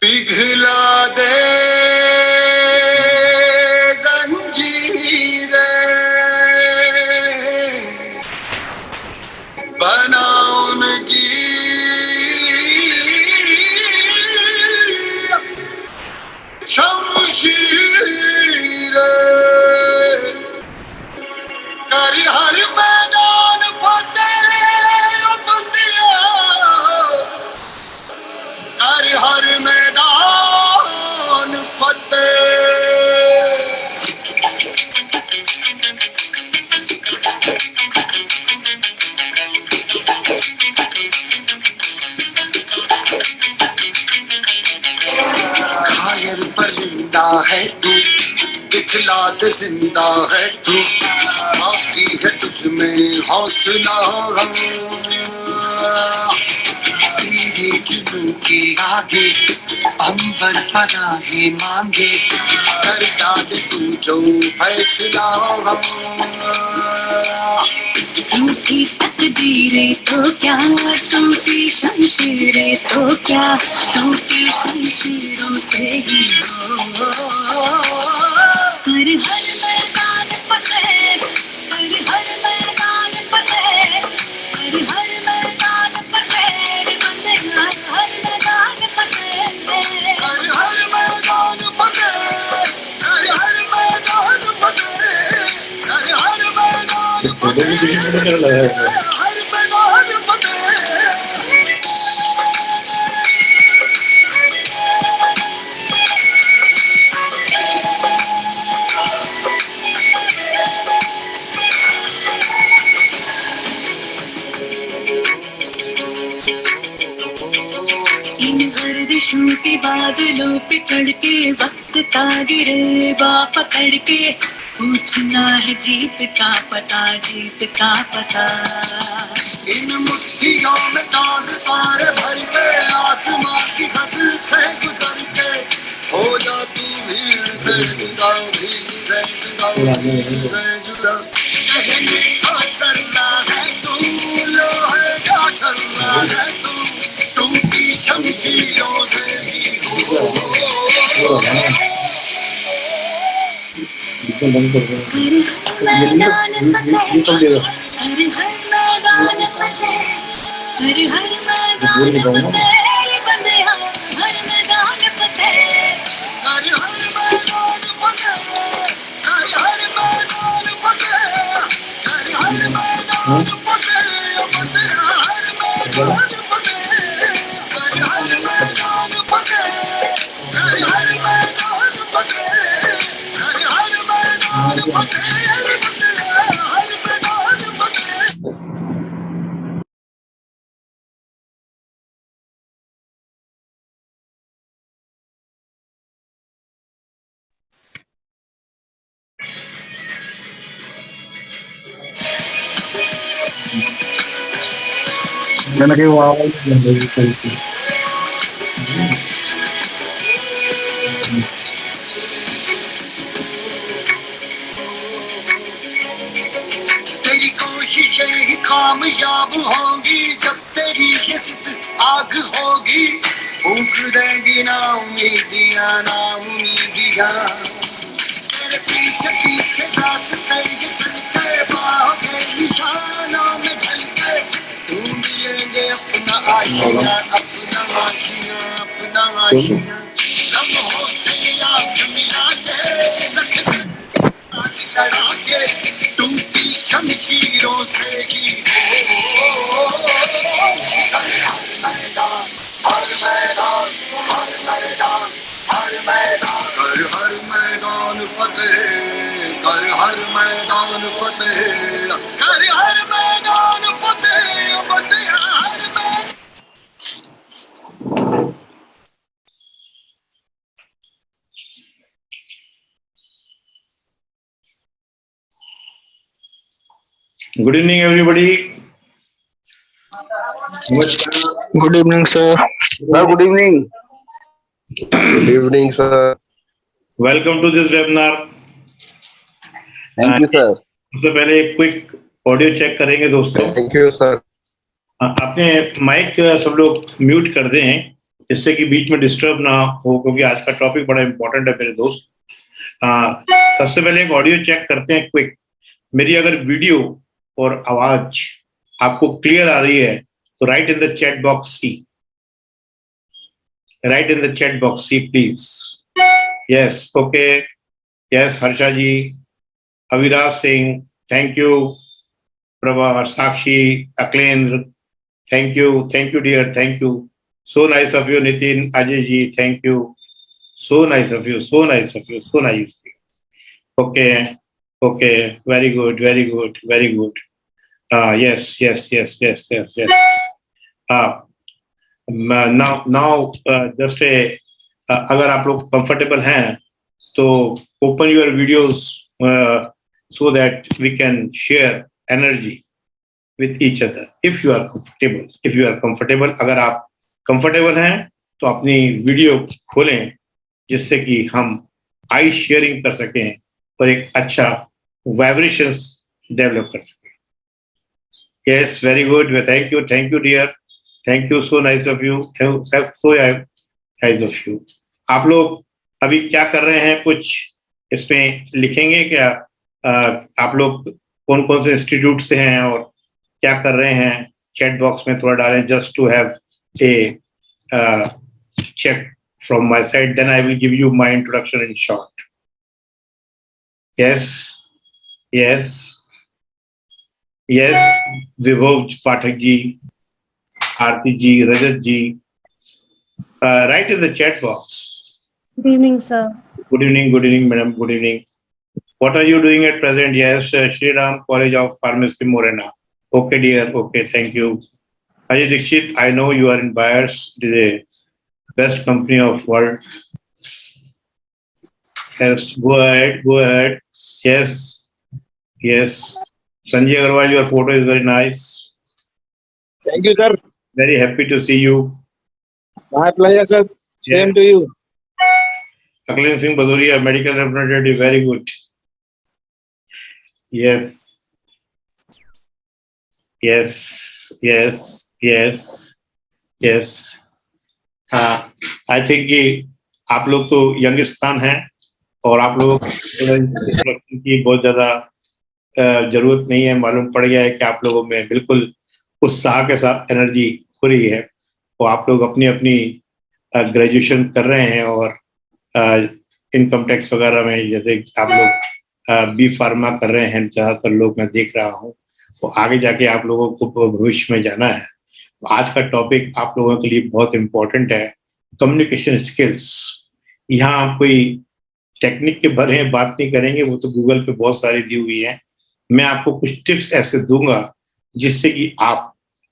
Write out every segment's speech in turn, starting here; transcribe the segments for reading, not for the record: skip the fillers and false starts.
पिघला दे जंजीरें, बना उनकी शमशीरें, कर हर मैदान फतेह बंदिया, कर हर मैदान फतेह। घायल परिंदा है तू, दिखलात जिंदा है तू, बाकी है तुझ में हौसला। तेरे जुनून के आगे अंबर पनाहे मांगे, कर डाले तू जो फैसला। टूटी तकदीरें तो क्या, टूटी शमशीरें तो क्या, टूटी शमशीरों से ही हो। कर हर मैदान फतेह, कर हर मैदान फतेह, कर हर मैदान फतेह बंदिया, हर मैदान फतेह, कर हर मैदान फतेह, कर हर मैदान फतेह, कर हर मैदान फतेह, हर मैदान फतेह। इन गर्दिशों के बादलों पे चढ़ के वक्त का गिरेबा पकड़ के, पूछना है जीत का पता, जीत का पता। इन मुट्ठियों में चांद तारे भर के, आसमां की हद से गुजर के, हो जा तू भीड़ से जुदा, भीड़ से जुदा, भीड़ से जुदा। कहने का चलना है तू, लोहे का चलना है तू, टूटी शमशीरों से ही हो। कर हर मैदान फतेह, कर हर मैदान फतेह, कर हर मैदान फतेह बंदिया, हर मैदान फतेह, कर हर मैदान फतेह, कर हर मैदान फतेह, कर हर मैदान फतेह बंदिया, हर मैदान फतेह, कर हर मैदान फतेह, कर हर मैदान फतेह, कर हर मैदान फतेह बंदिया, हर मैदान फतेह। मैंने कहीं वहाँ सही से तेरी कोशिशें ही कामयाब होंगी, जब तेरी ये जिद आग होगी, फूंक देंगी ना उम्मीदियां, ना उम्मीदियां। तेरे पीछे पीछे रास्ते ये चलते, बाहों के निशानों में ढल के, ढूंढ लेंगे अपना आशियां, अपना आशियां, अपना आशियां। लम्हों से आँख मिला के रख दे आग लड़ा के, टूटी शमशीरों से ही हो। हर मैदान, हर मैदान, हर मैदान, हर मैदान, कर हर मैदान फतेह, कर हर मैदान फतेह, कर हर मैदान फतेह बंदिया, हर मैदान। Good evening, everybody. Good evening sir. Good evening. Good evening, sir. Welcome to this webinar. Thank you sir. सबसे पहले एक क्विक ऑडियो चेक करेंगे दोस्तों। Thank you, sir. अपने माइक सब लोग म्यूट कर दें जिससे कि बीच में डिस्टर्ब ना हो, क्योंकि आज का टॉपिक बड़ा इंपॉर्टेंट है मेरे दोस्त। सबसे पहले एक ऑडियो चेक करते हैं क्विक। मेरी अगर वीडियो और आवाज आपको क्लियर आ रही है तो write in the chat box see, write in the chat box see please. Yes, okay, yes, Harsha ji, Aviraj Singh, thank you, Prabha, Sakshi, Aklendra, thank you dear, thank you, so nice of you, Nitin, Ajay ji, thank you, so nice of you, so nice of you, so nice. Okay, okay, very good, very good, very good. Yes, yes, yes, yes, yes, yes. Now just a अगर आप लोग comfortable हैं तो open your videos so that we can share energy with each other. If you are comfortable, if you are comfortable, अगर आप comfortable हैं तो अपनी वीडियो खोलें जिससे कि हम आई शेयरिंग कर सकें और एक अच्छा वाइब्रेशंस डेवलप कर सकें। Yes, very good. Thank you dear, thank you, so nice of you, so nice of you. आप लोग अभी क्या कर रहे हैं, कुछ इसमें लिखेंगे क्या? आप लोग कौन कौन से इंस्टीट्यूट से हैं और क्या कर रहे हैं चैट बॉक्स में थोड़ा डालें, just to have a check from my side, then I will give you my introduction in short. Yes, yes, yes, Vibhav Pathak ji, Aarti ji, Rajat ji, write in the chat box. Good evening, sir. Good evening madam, good evening. What are you doing at present? Yes, Shri Ram College of Pharmacy, Morena. Okay dear, okay, thank you. Ajay Dixit, I know you are in buyers, the best company of world. Yes, go ahead. Yes, yes. Sanjay Agarwal, your photo is very nice. Thank you, sir. Very happy to see you. My pleasure, sir. Same to you. Akleen Singh Bhaduria, medical representative, very good. Yes. Yes, yes, yes, yes. I think कि आप लोग तो यंगिस्तान हैं और आप लोगों की बहुत ज्यादा जरूरत नहीं है। मालूम पड़ गया है कि आप लोगों में बिल्कुल उत्साह के साथ एनर्जी हो रही है। तो आप लोग अपनी अपनी ग्रेजुएशन कर रहे हैं और इनकम टैक्स वगैरह में जैसे आप लोग बी फार्मा कर रहे हैं, ज़्यादातर लोग मैं देख रहा हूँ। तो आगे जाके आप लोगों को भविष्य में जाना है। तो आज का टॉपिक आप लोगों के लिए बहुत इम्पोर्टेंट है, कम्युनिकेशन स्किल्स। यहाँ आप कोई टेक्निक के बारे में बात नहीं करेंगे, वो तो गूगल पे बहुत सारी दी हुई है। मैं आपको कुछ टिप्स ऐसे दूंगा जिससे कि आप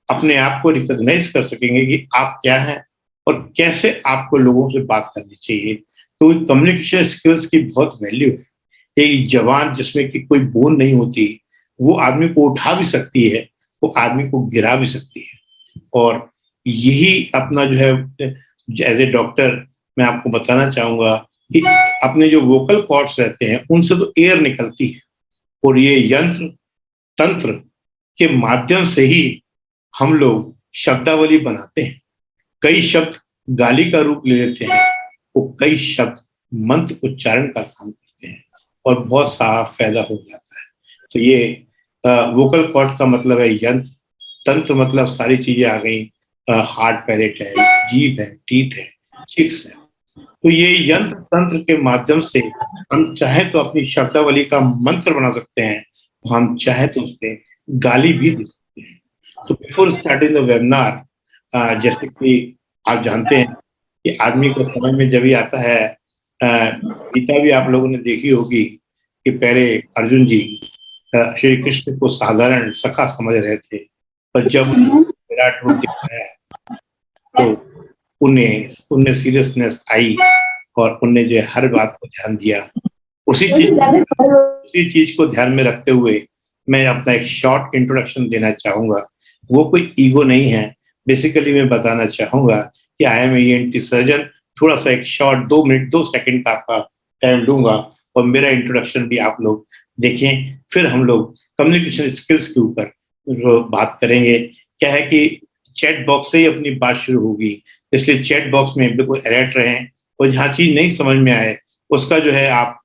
अपने आप को रिकॉग्नाइज कर सकेंगे कि आप क्या हैं और कैसे आपको लोगों से बात करनी चाहिए। तो कम्युनिकेशन स्किल्स की बहुत वैल्यू है। एक जवान जिसमें कि कोई बोन नहीं होती, वो आदमी को उठा भी सकती है, वो आदमी को गिरा भी सकती है। और यही अपना जो है एज ए डॉक्टर मैं आपको बताना चाहूंगा कि अपने जो वोकल कॉर्ड्स रहते हैं उनसे तो एयर निकलती है और ये यंत्र तंत्र के माध्यम से ही हम लोग शब्दावली बनाते हैं। कई शब्द गाली का रूप ले लेते हैं, वो कई शब्द मंत्र उच्चारण का काम करते हैं और बहुत साफ फायदा हो जाता है। तो ये वोकल कॉर्ड का मतलब है यंत्र, तंत्र मतलब सारी चीजें आ गई, हार्ट पैलेट है, जीभ है, टीथ है, चिक्स है। तो ये यंत्र तंत्र के माध्यम से हम चाहे तो अपनी शब्दावली का मंत्र बना सकते हैं, हम चाहे तो उसमें गाली भी दे सकते हैं। तो बिफोर स्टार्टिंग द वेबिनार, जैसे कि आप जानते हैं कि आदमी को समझ में जब ही आता है, गीता भी आप लोगों ने देखी होगी कि पहले अर्जुन जी श्री कृष्ण को साधारण सखा समझ रहे थे, पर जब विराट रूप दिखाया तो उन्हें सीरियसनेस आई और उन्हें जो हर बात को ध्यान दिया। उसी चीज को ध्यान में रखते हुए मैं अपना एक शॉर्ट इंट्रोडक्शन देना चाहूंगा। वो कोई ईगो नहीं है, बेसिकली मैं बताना चाहूंगा कि आई एम ENT सर्जन। थोड़ा सा एक शॉर्ट 2 मिनट 2 सेकंड का आपका टाइम दूंगा और मेरा इंट्रोडक्शन भी आप लोग देखें। फिर हम लोग कम्युनिकेशन स्किल्स के ऊपर बात करेंगे क्या है कि चैट बॉक्स से ही अपनी बात शुरू होगी, इसलिए चैट बॉक्स में बिल्कुल अलर्ट रहें और जहाँ चीज नहीं समझ में आए उसका जो है आप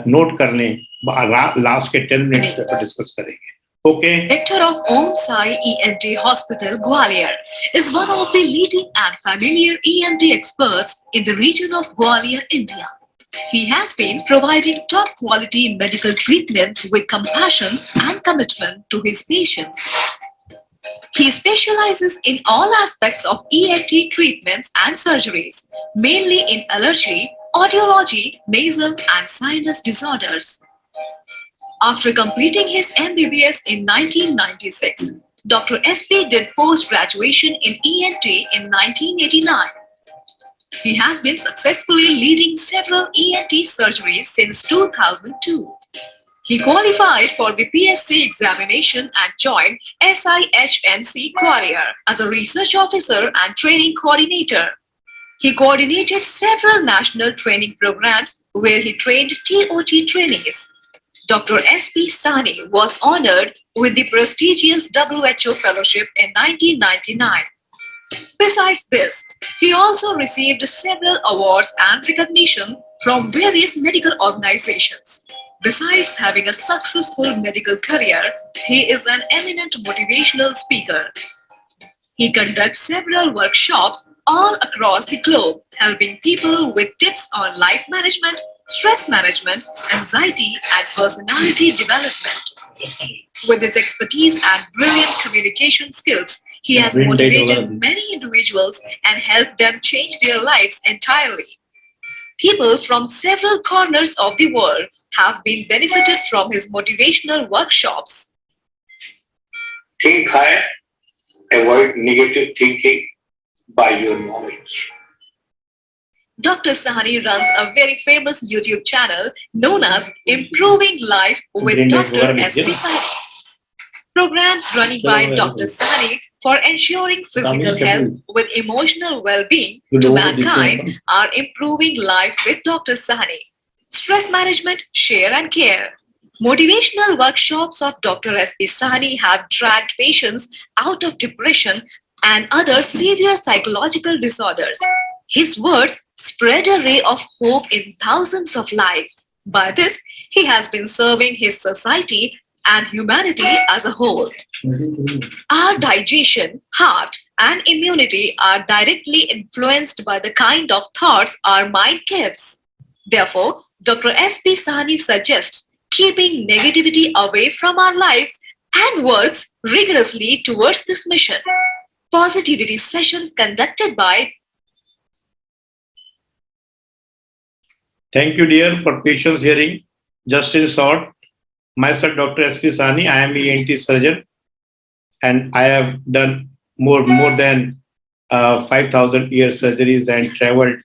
नोट कर लें, लास्ट के 10 मिनट्स पर डिस्कस करेंगे. Okay. Director of Om Sai ENT Hospital, Gwalior, is one of the leading and familiar ENT experts in the region of Gwalior, India. He has been providing top quality medical treatments with compassion and commitment to his patients. He specializes in all aspects of ENT treatments and surgeries, mainly in allergy, audiology, nasal and sinus disorders. After completing his MBBS in 1996, Dr. SP did post-graduation in ENT in 1989. He has been successfully leading several ENT surgeries since 2002. He qualified for the PSC examination and joined SIHMC Gwalior as a research officer and training coordinator. He coordinated several national training programs where he trained TOT trainees. Dr. S.P. Sahni was honored with the prestigious WHO fellowship in 1999. Besides this, he also received several awards and recognition from various medical organizations. Besides having a successful medical career, he is an eminent motivational speaker. He conducts several workshops all across the globe, helping people with tips on life management, stress management, anxiety, and personality development. With his expertise and brilliant communication skills, he has motivated many individuals and helped them change their lives entirely. People from several corners of the world have been benefited from his motivational workshops. Think high, avoid negative thinking by your knowledge. Dr. Sahni runs a very famous YouTube channel known as Improving Life with Dr. S.P. Sahni. Programs running by Dr. Sahni for ensuring physical health with emotional well-being to mankind are Improving Life with Dr. Sahni, Stress Management, Share and Care. Motivational workshops of Dr. S.P. Sahni have dragged patients out of depression and other severe psychological disorders. His words spread a ray of hope in thousands of lives. By this, he has been serving his society and humanity as a whole. Our digestion, heart, and immunity are directly influenced by the kind of thoughts our mind gives. Therefore, Dr. S.P. Sahni suggests keeping negativity away from our lives and works rigorously towards this mission. Positivity sessions conducted by Thank you, dear, for patience hearing. Just in short, myself, Dr. S.P. Sahni, I am ENT surgeon, and I have done more than 5,000 ear surgeries and traveled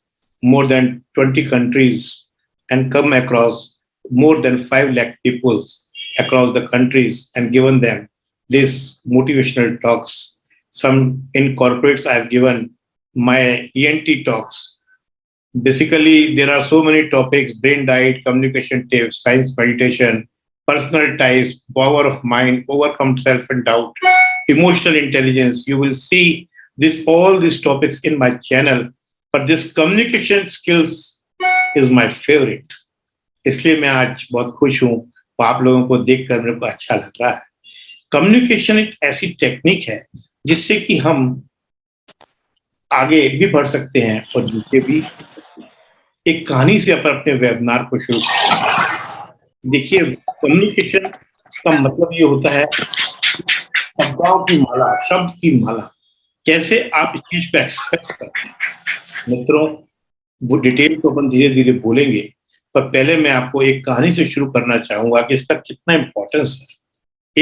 more than 20 countries and come across more than 5 lakh people across the countries and given them these motivational talks. Some in corporates I have given my ENT talks. Basically, there are so many topics: brain diet, communication tips, science meditation, personal types, power of mind, overcome self and doubt, emotional intelligence. You will see all these topics in my channel, but this communication skills is my favorite. इसलिए मैं आज बहुत खुश हूँ, आप लोगों को देखकर मेरे को अच्छा लग रहा है. कम्युनिकेशन एक ऐसी टेक्निक है जिससे कि हम आगे भी बढ़ सकते हैं और जिससे भी एक कहानी से अपने वेबिनार को शुरू करें. देखिए, कम्युनिकेशन का मतलब ये होता है शब्दों की माला, शब्द की माला. कैसे आप इस चीज को एक्सप्रेस करते हैं. मित्रों, वो डिटेल तो अपन धीरे धीरे बोलेंगे, पर पहले मैं आपको एक कहानी से शुरू करना चाहूंगा कि इसका कितना इंपॉर्टेंस है.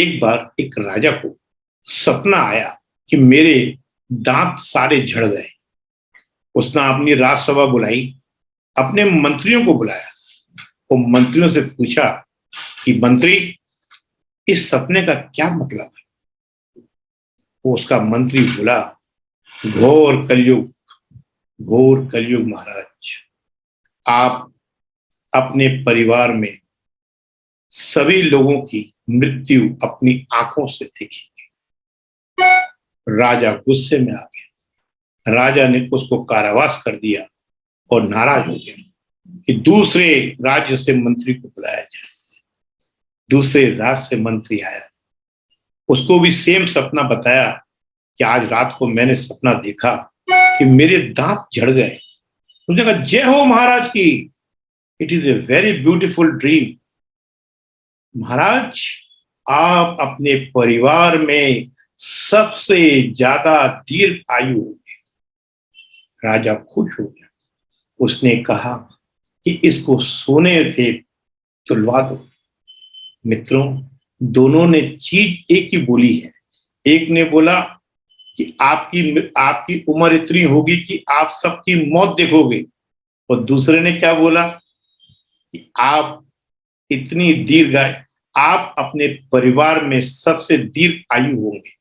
एक बार एक राजा को सपना आया कि मेरे दांत सारे झड़ गए. उसने अपनी राजसभा बुलाई, अपने मंत्रियों को बुलाया और मंत्रियों से पूछा कि मंत्री, इस सपने का क्या मतलब है. वो उसका मंत्री बोला, घोर कलयुग, घोर कलयुग महाराज. आप अपने परिवार में सभी लोगों की मृत्यु अपनी आंखों से देखेंगे. राजा गुस्से में आ गया। राजा ने उसको कारावास कर दिया और नाराज हो गया कि दूसरे राज्य से मंत्री को बुलाया जाए। दूसरे राज्य से मंत्री आया, उसको भी सेम सपना बताया कि आज रात को मैंने सपना देखा कि मेरे दांत झड़ गए। उसने कहा जय हो महाराज की, it is a very beautiful dream. महाराज, आप अपने परिवार में सबसे ज्यादा दीर्घ आयु होंगे। राजा खुश हो गया। उसने कहा कि इसको सोने से तुलवा दो। मित्रों, दोनों ने चीज एक ही बोली है। एक ने बोला कि आपकी उम्र इतनी होगी कि आप सबकी मौत देखोगे, और दूसरे ने क्या बोला कि आप इतनी दीर्घ आप अपने परिवार में सबसे दीर्घ आयु होंगे।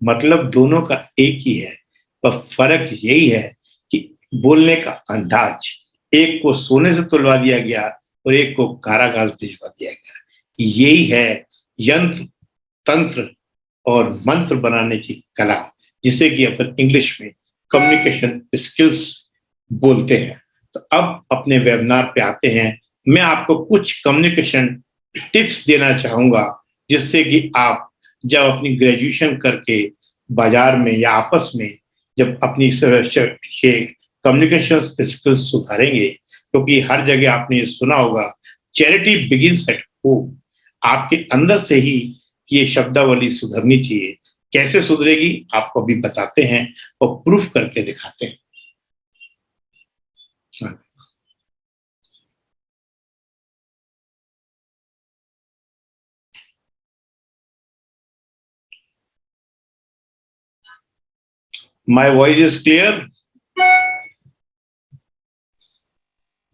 मतलब दोनों का एक ही है, पर फर्क यही है कि बोलने का अंदाज। एक को सोने से तुलवा दिया गया और एक को कारागार भिजवा दिया गया। यही है यंत्र, तंत्र और मंत्र बनाने की कला, जिसे कि अपन इंग्लिश में कम्युनिकेशन स्किल्स बोलते हैं। तो अब अपने वेबिनार पे आते हैं। मैं आपको कुछ कम्युनिकेशन टिप्स देना चाहूंगा, जिससे कि आप जब अपनी ग्रेजुएशन करके बाजार में या आपस में जब अपनी कम्युनिकेशन स्किल्स सुधारेंगे, क्योंकि हर जगह आपने ये सुना होगा, चैरिटी बिगिंस एट होम। आपके अंदर से ही ये शब्दावली सुधरनी चाहिए। कैसे सुधरेगी आपको अभी बताते हैं और प्रूफ करके दिखाते हैं। My voice is clear?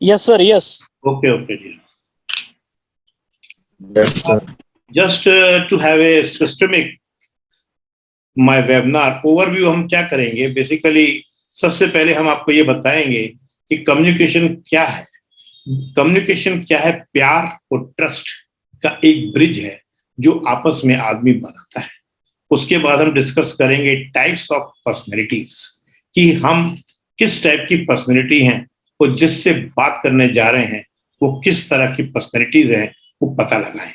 Yes, sir. Yes. Okay, dear. Yes, sir. Just to have a systemic my webinar overview, हम क्या करेंगे बेसिकली। सबसे पहले हम आपको ये बताएंगे कि कम्युनिकेशन क्या है। कम्युनिकेशन क्या है? प्यार और ट्रस्ट का एक ब्रिज है जो आपस में आदमी बनाता है। उसके बाद हम डिस्कस करेंगे टाइप्स ऑफ पर्सनैलिटीज, कि हम किस टाइप की पर्सनैलिटी हैं और जिससे बात करने जा रहे हैं वो किस तरह की पर्सनैलिटीज हैं, वो पता लगाएं।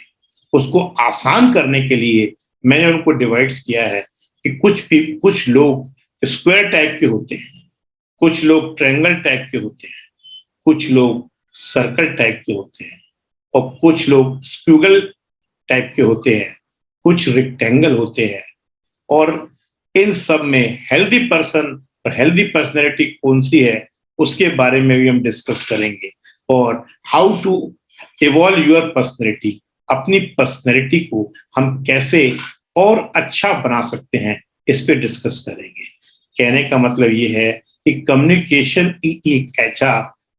उसको आसान करने के लिए मैंने उनको डिवाइड्स किया है कि कुछ लोग स्क्वायर टाइप के होते हैं, कुछ लोग ट्रायंगल टाइप के होते हैं, कुछ लोग सर्कल टाइप के होते हैं, और कुछ लोग स्क्यूगल टाइप के होते हैं, कुछ रेक्टेंगल होते हैं। और इन सब में हेल्दी पर्सन और हेल्दी पर्सनैलिटी कौन सी है, उसके बारे में भी हम डिस्कस करेंगे। और how to evolve your personality, अपनी पर्सनैलिटी को हम कैसे और अच्छा बना सकते हैं, इस पे डिस्कस करेंगे। कहने का मतलब ये है कि कम्युनिकेशन एक ऐसा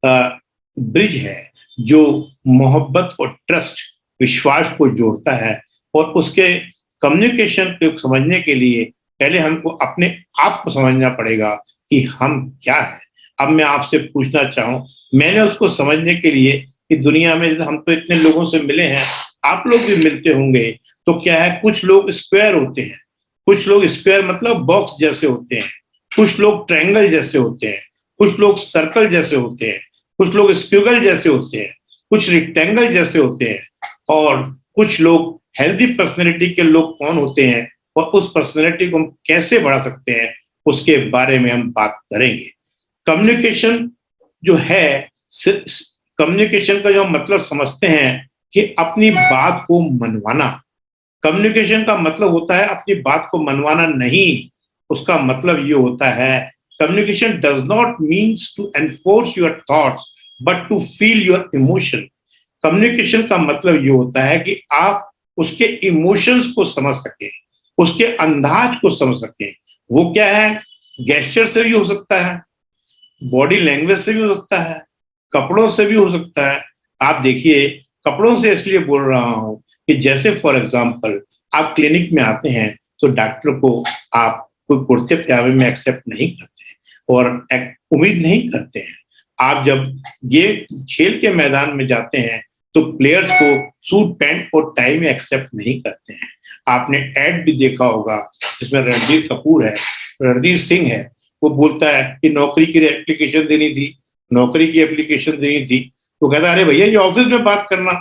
ब्रिज है जो मोहब्बत और ट्रस्ट, विश्वास को जोड़ता है। और उसके कम्युनिकेशन को समझने के लिए पहले हमको अपने आप को समझना पड़ेगा कि हम क्या है। अब मैं आपसे पूछना चाहूं, मैंने उसको समझने के लिए कि दुनिया में हम तो इतने लोगों से मिले हैं, आप लोग भी मिलते होंगे, तो क्या है, कुछ लोग स्क्वायर होते हैं, कुछ लोग स्क्वायर मतलब बॉक्स जैसे होते हैं, कुछ लोग ट्रायंगल जैसे होते हैं, कुछ लोग सर्कल जैसे होते हैं, कुछ लोग स्क्यूगल जैसे होते हैं, कुछ रेक्टेंगल जैसे होते हैं, और कुछ लोग हेल्दी पर्सनैलिटी के लोग कौन होते हैं और उस पर्सनैलिटी को हम कैसे बढ़ा सकते हैं, उसके बारे में हम बात करेंगे। कम्युनिकेशन जो है, कम्युनिकेशन का जो हम मतलब समझते हैं कि अपनी बात को मनवाना। कम्युनिकेशन का मतलब होता है अपनी बात को मनवाना नहीं। उसका मतलब ये होता है, communication does not means to enforce your thoughts but to feel your emotion. Communication का मतलब ये होता है कि आप उसके इमोशंस को समझ सकें, उसके अंदाज को समझ सकें। वो क्या है, गेस्चर से भी हो सकता है, बॉडी लैंग्वेज से भी हो सकता है, कपड़ों से भी हो सकता है। आप देखिए, कपड़ों से इसलिए बोल रहा हूं कि जैसे फॉर एग्जांपल आप क्लिनिक में आते हैं तो डॉक्टर को आप कोई कुर्ते पजामे में एक्सेप्ट नहीं करते और उम्मीद नहीं करते हैं। आप जब ये खेल के मैदान में जाते हैं तो प्लेयर्स को सूट पैंट और टाई में एक्सेप्ट नहीं करते हैं। आपने एड भी देखा होगा जिसमें रणधीर कपूर है, रणधीर सिंह है, वो बोलता है कि नौकरी की एप्लीकेशन देनी थी, नौकरी की एप्लीकेशन देनी थी। तो कहता अरे भैया ये ऑफिस में बात करना।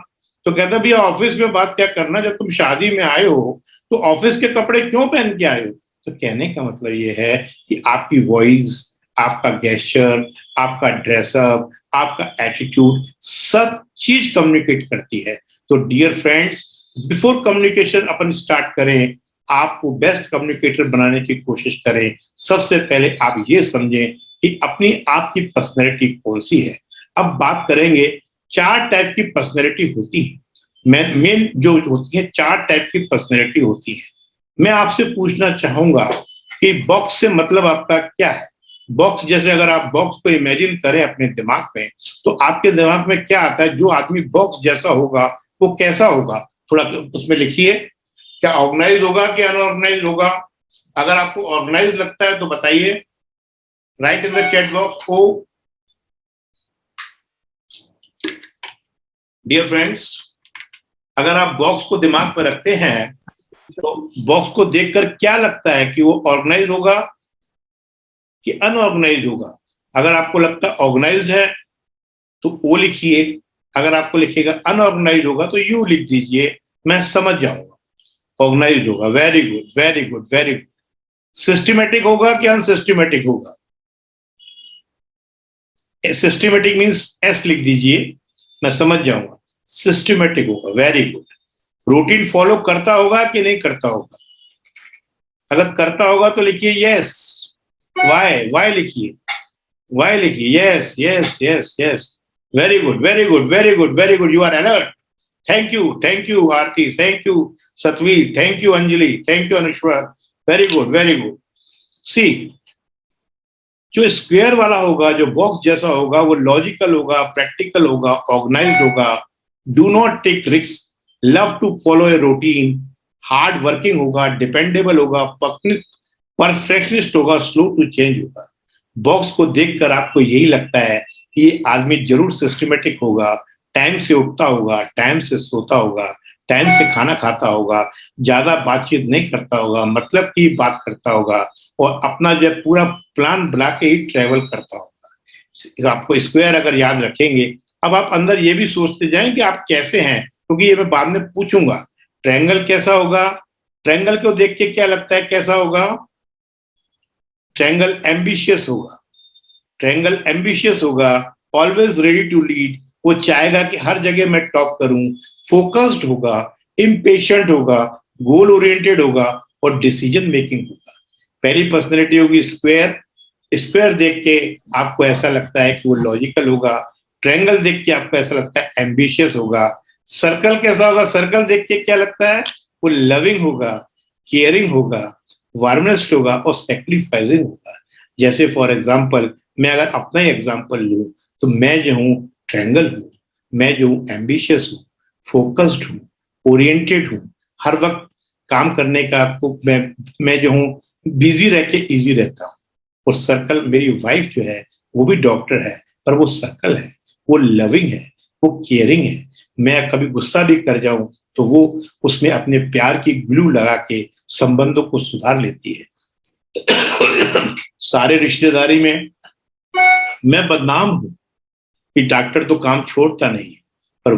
तो कहता भैया ऑफिस में बात क्या करना, जब तुम शादी में आए हो तो ऑफिस के कपड़े क्यों पहन के आए हो। तो कहने का मतलब ये है कि आपकी वॉइस, आपका गेस्चर, आपका ड्रेसअप, आपका एटीट्यूड, सब चीज कम्युनिकेट करती है। तो डियर फ्रेंड्स, बिफोर कम्युनिकेशन अपन स्टार्ट करें, आपको बेस्ट कम्युनिकेटर बनाने की कोशिश करें। सबसे पहले आप ये समझें कि अपनी आपकी पर्सनैलिटी कौन सी है। अब बात करेंगे, 4 टाइप की पर्सनैलिटी होती है। मेन जो होती है 4 टाइप की पर्सनैलिटी होती है। मैं आपसे पूछना चाहूंगा कि बॉक्स से मतलब आपका क्या है। बॉक्स, जैसे अगर आप बॉक्स को इमेजिन करें अपने दिमाग में, तो आपके दिमाग में क्या आता है, जो आदमी बॉक्स जैसा होगा वो कैसा होगा, थोड़ा उसमें लिखिए। क्या ऑर्गेनाइज होगा कि अनऑर्गेनाइज होगा। अगर आपको ऑर्गेनाइज लगता है तो बताइए, write in the chat box. Oh dear friends, अगर आप बॉक्स को दिमाग में रखते हैं तो बॉक्स को देखकर क्या लगता है कि वो ऑर्गेनाइज होगा कि अनऑर्गेनाइज होगा। अगर आपको लगता है ऑर्गेनाइज्ड है तो ओ लिखिए, अगर आपको लिखिएगा अनऑर्गेनाइज होगा तो यू लिख दीजिए, मैं समझ जाऊंगा। ऑर्गेनाइज होगा, very good very good very good. Systematic होगा कि अनसिस्टमेटिक होगा। सिस्टमेटिक मीन्स एस लिख दीजिए, मैं समझ जाऊंगा। सिस्टमेटिक होगा, वेरी गुड। रूटीन फॉलो करता होगा कि नहीं करता होगा। अगर करता होगा तो लिखिए यस। वाई, वाई लिखिए, वाई लिखिए, yes yes yes yes. Very good very good very good very good, you are alert. Thank you Aarti, thank you Satveer, thank you Anjali, thank you Anushwar, very good very good. See, जो square वाला होगा, जो box जैसा होगा, वो logical होगा, practical होगा, organised होगा, do not take risk, love to follow a routine, hard working होगा, डिपेंडेबल होगा, परफेक्शनिस्ट होगा, स्लो टू चेंज होगा। बॉक्स को देखकर आपको यही लगता है कि ये आदमी जरूर सिस्टमेटिक होगा, टाइम से उठता होगा, टाइम से सोता होगा, टाइम से खाना खाता होगा, ज्यादा बातचीत नहीं करता होगा, मतलब की बात करता होगा, और अपना जब पूरा प्लान बना के ही ट्रेवल करता होगा। आपको स्क्वायर अगर याद रखेंगे, अब आप अंदर ये भी सोचते जाएं कि आप कैसे हैं, क्योंकि ये मैं बाद में पूछूंगा। ट्रायंगल कैसा होगा, ट्रायंगल को देख के क्या लगता है कैसा होगा। ट्रायंगल एम्बिशियस होगा, ट्रायंगल एम्बिशियस होगा, ऑलवेज रेडी टू लीड, वो चाहेगा कि हर जगह मैं टॉप करूं। फोकस्ड होगा, इम्पेशेंट होगा, गोल ओरिएंटेड होगा, और डिसीजन मेकिंग होगा। पहली पर्सनैलिटी होगी स्क्वायर। स्क्वायर देख के आपको ऐसा लगता है कि वो लॉजिकल होगा। ट्रायंगल देख के आपको ऐसा लगता है एम्बिशियस होगा। सर्कल कैसा होगा, सर्कल देख के क्या लगता है, वो लविंग होगा, केयरिंग होगा, वार्मनेस्ट होगा, और सैक्रिफाइसिंग होगा। जैसे फॉर एग्जाम्पल, मैं अगर अपना ही एग्जाम्पल लूं तो मैं जो हूँ ट्रायंगल हूँ, मैं जो हूँ एम्बिशियस हूँ, फोकस्ड हूँ, ओरिएंटेड हूँ, हर वक्त काम करने का मैं जो हूँ बिजी रह के इजी रहता हूँ। और सर्कल, मेरी वाइफ जो है वो भी डॉक्टर है, पर वो सर्कल है, वो लविंग है, वो केयरिंग है। मैं कभी गुस्सा भी कर जाऊं तो वो उसमें अपने प्यार की ग्लू लगा के संबंधों को सुधार लेती है। सारे रिश्तेदारी में मैं बदनाम हूं कि डॉक्टर तो काम छोड़ता नहीं है, पर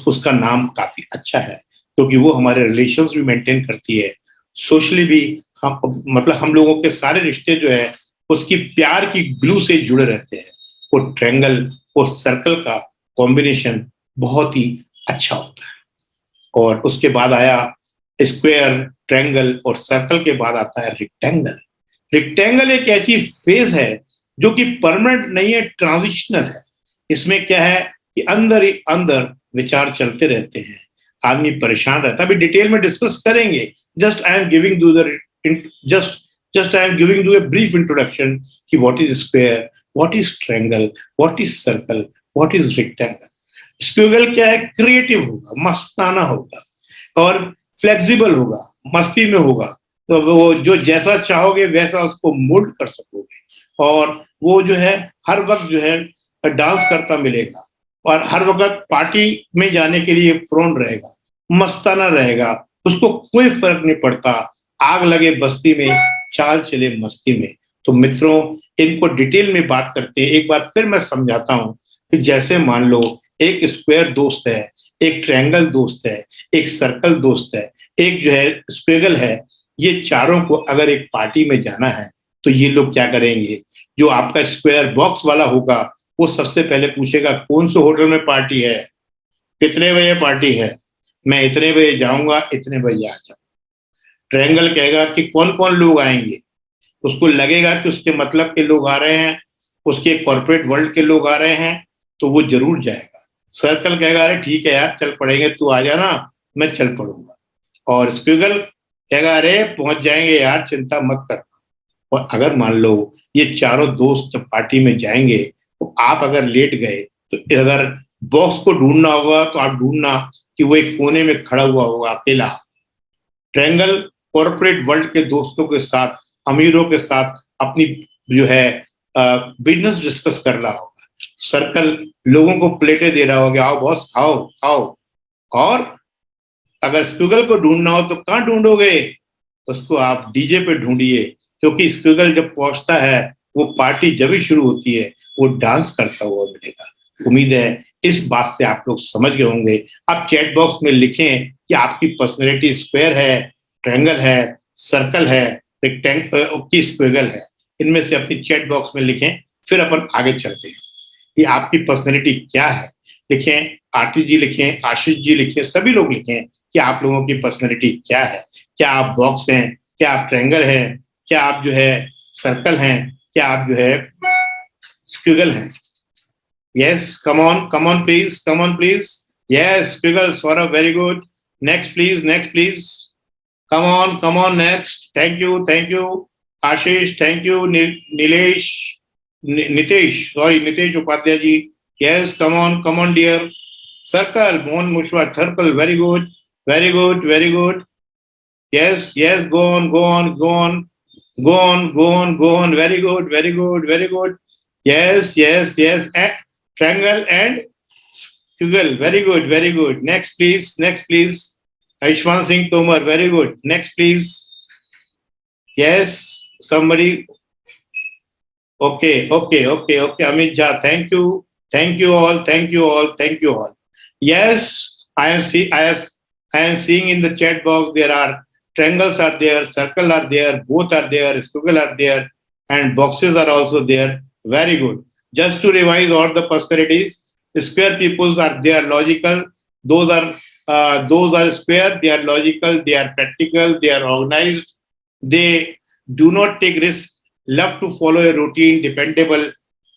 उसका नाम काफी अच्छा है, क्योंकि वो हमारे रिलेशंस भी मेंटेन करती है, सोशली भी। हम मतलब हम लोगों के सारे रिश्ते जो है उसकी प्यार की ग्लू से जुड़े रहते हैं। वो ट्रायंगल और सर्कल का कॉम्बिनेशन बहुत ही अच्छा होता है। और उसके बाद आया स्क्वायर, ट्रायंगल और सर्कल के बाद आता है रेक्टेंगल। रेक्टेंगल एक ऐसी फेज है जो कि परमानेंट नहीं है, ट्रांजिशनल है। इसमें क्या है कि अंदर ही अंदर विचार चलते रहते हैं, आदमी परेशान रहता है। अभी डिटेल में डिस्कस करेंगे। Just I am giving you a brief introduction कि what is square, what is triangle, what is circle, what is rectangle. Square क्या है, क्रिएटिव होगा, मस्ताना होगा, और फ्लेक्सिबल होगा, मस्ती में होगा, तो वो जो जैसा चाहोगे वैसा उसको मोल्ड कर सकोगे। और वो जो है हर वक्त जो है डांस करता मिलेगा, और हर वक्त पार्टी में जाने के लिए प्रोन रहेगा, मस्ताना रहेगा, उसको कोई फर्क नहीं पड़ता, आग लगे बस्ती में, चाल चले मस्ती में। तो मित्रों, इनको डिटेल में बात करते हैं। एक बार फिर मैं समझाता हूं कि जैसे मान लो एक स्क्वायर दोस्त है, एक ट्रायंगल दोस्त है, एक सर्कल दोस्त है, एक जो है स्क्वेगल है। ये चारों को अगर एक पार्टी में जाना है तो ये लोग क्या करेंगे, जो आपका स्क्वायर बॉक्स वाला होगा वो सबसे पहले पूछेगा कौन से होटल में पार्टी है, कितने बजे पार्टी है, मैं इतने बजे जाऊंगा, इतने बजे आ जाऊंगा। ट्रायंगल कहेगा कि कौन कौन लोग आएंगे, उसको लगेगा कि उसके मतलब के लोग आ रहे हैं, उसके कॉर्पोरेट वर्ल्ड के लोग आ रहे हैं, तो वो जरूर जाएगा। सर्कल कहेगा अरे ठीक है यार चल पड़ेंगे, तू आ जाना, मैं चल पड़ूंगा। और स्क्विगल कहेगा अरे पहुंच जाएंगे यार, चिंता मत कर। और अगर मान लो ये चारों दोस्त पार्टी में जाएंगे तो आप अगर लेट गए तो अगर बॉक्स को ढूंढना होगा तो आप ढूंढना कि वो एक कोने में खड़ा हुआ होगा अकेला। ट्रायंगल कॉर्पोरेट वर्ल्ड के दोस्तों के साथ, अमीरों के साथ अपनी जो है बिजनेस डिस्कस कर रहा होगा। सर्कल लोगों को प्लेटें दे रहा होगा, आओ बॉस खाओ खाओ। और अगर स्क्विगल को ढूंढना हो तो कहाँ ढूंढोगे, उसको आप डीजे पे ढूंढिए, क्योंकि स्क्विगल जब पहुंचता है वो पार्टी जब ही शुरू होती है वो डांस करता हुआ मिलेगा। उम्मीद है इस बात से आप लोग समझ गए होंगे। आप चैट बॉक्स में लिखें कि आपकी पर्सनैलिटी स्क्वायर है, ट्रायंगल है, सर्कल है, रेक्टेंगल की स्क्विगल है। इनमें से अपनी चैट बॉक्स में लिखें, फिर अपन आगे चलते हैं कि आपकी पर्सनैलिटी क्या है। लिखें, आरती जी लिखें, आशीष जी लिखें, सभी लोग लिखें कि आप लोगों की पर्सनैलिटी क्या है। क्या आप बॉक्स हैं, क्या आप ट्रायंगल हैं, क्या आप जो है सर्कल हैं, क्या आप जो है स्क्विगल हैं। Yes, come on please, come on please. Yes, squiggle, Saurabh, very good. Next please, next please. Come on next. Thank you. Ashish, thank you. Nilesh, Nitesh, sorry, Nitesh Upadhyay ji. Yes, come on dear. Circle, Mohan Mushwa, circle, very good. Yes, go on. Very good. Yes. Triangle and squiggle. Very good. Next, please. Aishwan Singh Tomar. Very good. Next, please. Yes, somebody. Okay. Amit Jha. Thank you all. Yes, I am seeing in the chat box there are triangles are there, circle are there, both are there, squiggle are there, and boxes are also there. Very good. Just to revise all the personalities, square peoples are, they are logical. Those are square. They are logical. They are practical. They are organized. They do not take risks. Love to follow a routine, dependable,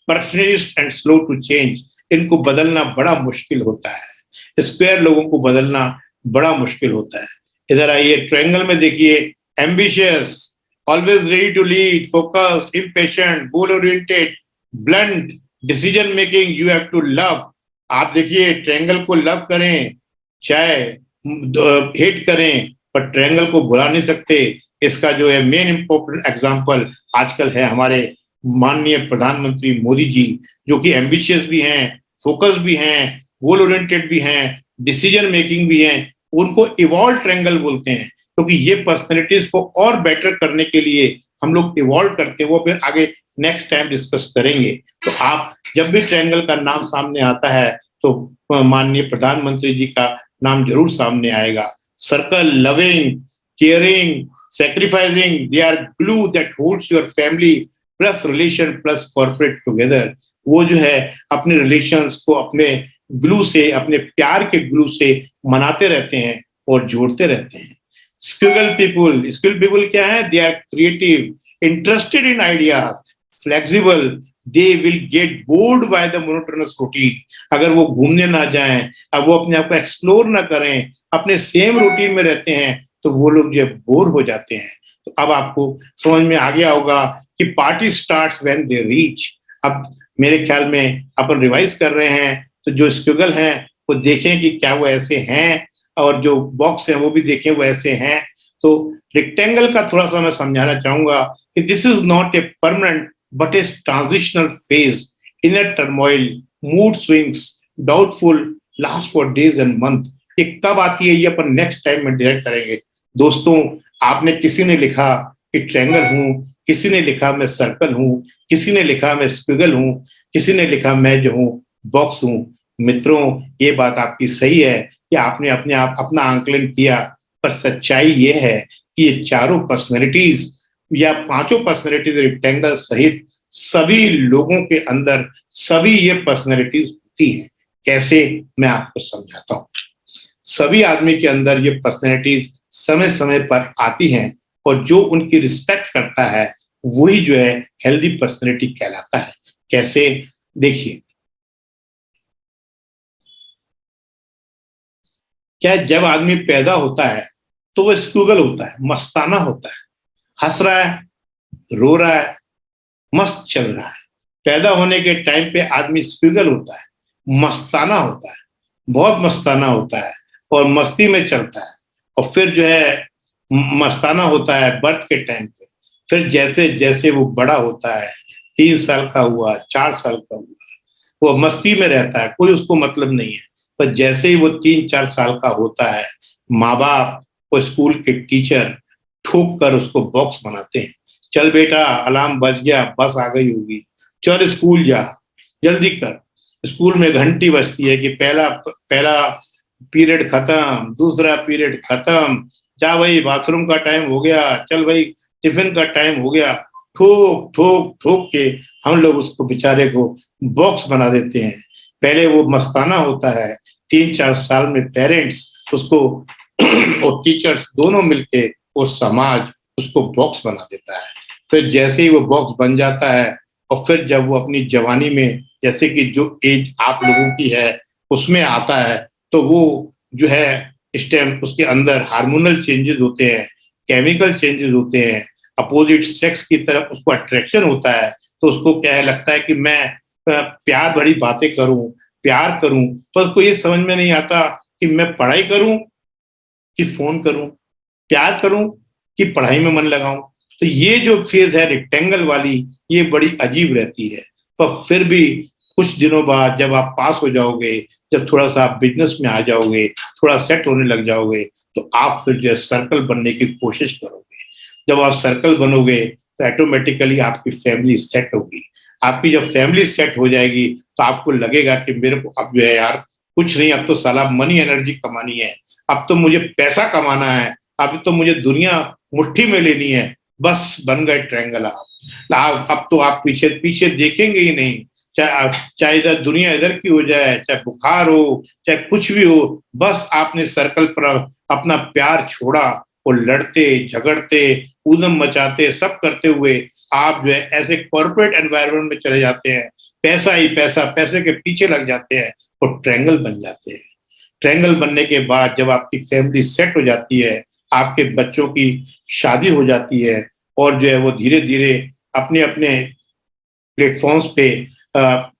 perfectionist and slow to change. इनको बदलना बड़ा मुश्किल होता है। Square लोगों को बदलना बड़ा मुश्किल होता है। इधर आइए, ट्रायंगल में देखिए, ambitious, always ready to lead, focused, impatient, goal oriented, blunt, decision making, you have to love. आप देखिए ट्रायंगल को लव करें चाहे हेट करें, पर ट्रायंगल को बुला नहीं सकते। इसका जो है मेन इंपॉर्टेंट एग्जांपल आजकल है हमारे माननीय प्रधानमंत्री मोदी जी, जो कि एम्बिशियस भी हैं, फोकस भी हैं, गोल ओरिएंटेड भी हैं, डिसीजन मेकिंग भी हैं। उनको इवॉल्व ट्रायंगल बोलते हैं, क्योंकि ये पर्सनैलिटीज को और बेटर करने के लिए हम लोग इवॉल्व करते हैं। वो फिर आगे नेक्स्ट टाइम डिस्कस करेंगे। तो आप जब भी ट्रायंगल का नाम सामने आता है तो माननीय प्रधानमंत्री जी का नाम जरूर सामने आएगा। Circle, loving, caring, sacrificing, they are glue that holds your family plus relation plus corporate together. वो जो है अपने रिलेशंस को अपने ग्लू से, अपने प्यार के ग्लू से मनाते रहते हैं और जोड़ते रहते हैं। स्क्विगल पीपल क्या है? They are creative, interested in ideas, flexible, they will get bored by the monotonous routine. अगर वो घूमने ना जाएं, अब वो अपने आप को एक्सप्लोर ना करें, अपने सेम रूटीन में रहते हैं, तो वो लोग जो बोर हो जाते हैं। तो अब आपको समझ में आ गया होगा कि party starts when they reach. अब मेरे ख्याल में अपन रिवाइज कर रहे हैं, तो जो स्क्विगल हैं वो देखें कि क्या वो ऐसे हैं, और जो बॉक्स है वो भी देखें वो ऐसे हैं। तो रेक्टेंगल का थोड़ा सा मैं समझाना चाहूंगा कि this is not a permanent but a transitional phase, inner turmoil, mood swings, doubtful, last for days and month, ये कब आती है ये अपन नेक्स्ट टाइम में डिसाइड करेंगे। दोस्तों, आपने किसी ने लिखा कि ट्रायंगल हूं, किसी ने लिखा मैं सर्कल हूं, किसी ने लिखा मैं स्क्विगल हूं, किसी ने लिखा मैं जो हूं बॉक्स हूं। मित्रों, ये बात आपकी सही है कि आपने अपने आप अपना आंकलन किया, पर सच्चाई ये है कि ये चारों पर्सनैलिटीज या पांचों पर्सनैलिटीज रेक्टेंगल सहित सभी लोगों के अंदर सभी ये पर्सनैलिटीज होती है। कैसे, मैं आपको समझाता हूं। सभी आदमी के अंदर ये पर्सनैलिटीज समय समय पर आती हैं और जो उनकी रिस्पेक्ट करता है वही जो है हेल्दी पर्सनैलिटी कहलाता है। कैसे, देखिए, क्या जब आदमी पैदा होता है तो वो स्क्विगल होता है, मस्ताना होता है, हंस रहा है, रो रहा है, मस्त चल रहा है। पैदा होने के टाइम पे आदमी स्क्विगल होता है, मस्ताना होता है, बहुत मस्ताना होता है और मस्ती में चलता है। और फिर जो है मस्ताना होता है बर्थ के टाइम पे। फिर जैसे जैसे वो बड़ा होता है, 3 साल का हुआ, 4 साल का हुआ, वो मस्ती में रहता है, कोई उसको मतलब नहीं है। पर जैसे ही वो 3-4 साल का होता है, माँ बाप वो स्कूल के टीचर ठोक कर उसको बॉक्स बनाते हैं। चल बेटा, अलार्म बज गया, बस आ गई होगी, चल स्कूल जा, जल्दी कर। स्कूल में घंटी बजती है कि पहला पहला पीरियड खत्म, दूसरा पीरियड खत्म, जा भाई बाथरूम का टाइम हो गया, चल भाई टिफिन का टाइम हो गया। ठोक ठोक ठोक के हम लोग उसको बेचारे को बॉक्स बना देते हैं। पहले वो मस्ताना होता है, 3-4 साल में पेरेंट्स उसको और टीचर्स दोनों मिलके वो समाज उसको बॉक्स बना देता है। फिर जैसे ही वो बॉक्स बन जाता है और फिर जब वो अपनी जवानी में, जैसे कि जो एज आप लोगों की है उसमें आता है, तो वो जो है इस टाइम उसके अंदर हार्मोनल चेंजेस होते हैं, केमिकल चेंजेस होते हैं, अपोजिट सेक्स की तरफ उसको अट्रैक्शन होता है। तो उसको क्या है, लगता है कि मैं प्यार भरी बातें करूं, प्यार करूं, तो उसको ये समझ में नहीं आता कि मैं पढ़ाई करूं कि फोन करूं, प्यार करूं कि पढ़ाई में मन लगाऊं। तो ये जो फेज है रेक्टेंगल वाली, ये बड़ी अजीब रहती है। पर फिर भी कुछ दिनों बाद जब आप पास हो जाओगे, जब थोड़ा सा आप बिजनेस में आ जाओगे, थोड़ा सेट होने लग जाओगे, तो आप फिर जो है सर्कल बनने की कोशिश करोगे। जब आप सर्कल बनोगे तो ऑटोमेटिकली आपकी फैमिली सेट होगी। आपकी जब फैमिली सेट हो जाएगी तो आपको लगेगा कि मेरे को अब जो है यार कुछ नहीं, अब तो साला मनी एनर्जी कमानी है, अब तो मुझे पैसा कमाना है, अब तो मुझे दुनिया मुट्ठी में लेनी है। बस बन गए ट्रायंगल आप। अब तो आप पीछे पीछे देखेंगे ही नहीं, चाहे इधर दुनिया इधर की हो जाए, चाहे बुखार हो, चाहे कुछ भी हो, बस आपने सर्कल पर अपना प्यार छोड़ा और लड़ते झगड़ते ऊधम मचाते सब करते हुए आप जो है ऐसे कॉर्पोरेट एनवायरनमेंट में चले जाते हैं, पैसा ही पैसा, पैसे के पीछे लग जाते हैं और ट्रायंगल बन जाते हैं। ट्रायंगल बनने के बाद जब आपकी फैमिली सेट हो जाती है, आपके बच्चों की शादी हो जाती है और जो है वो धीरे धीरे अपने अपने प्लेटफॉर्म्स पे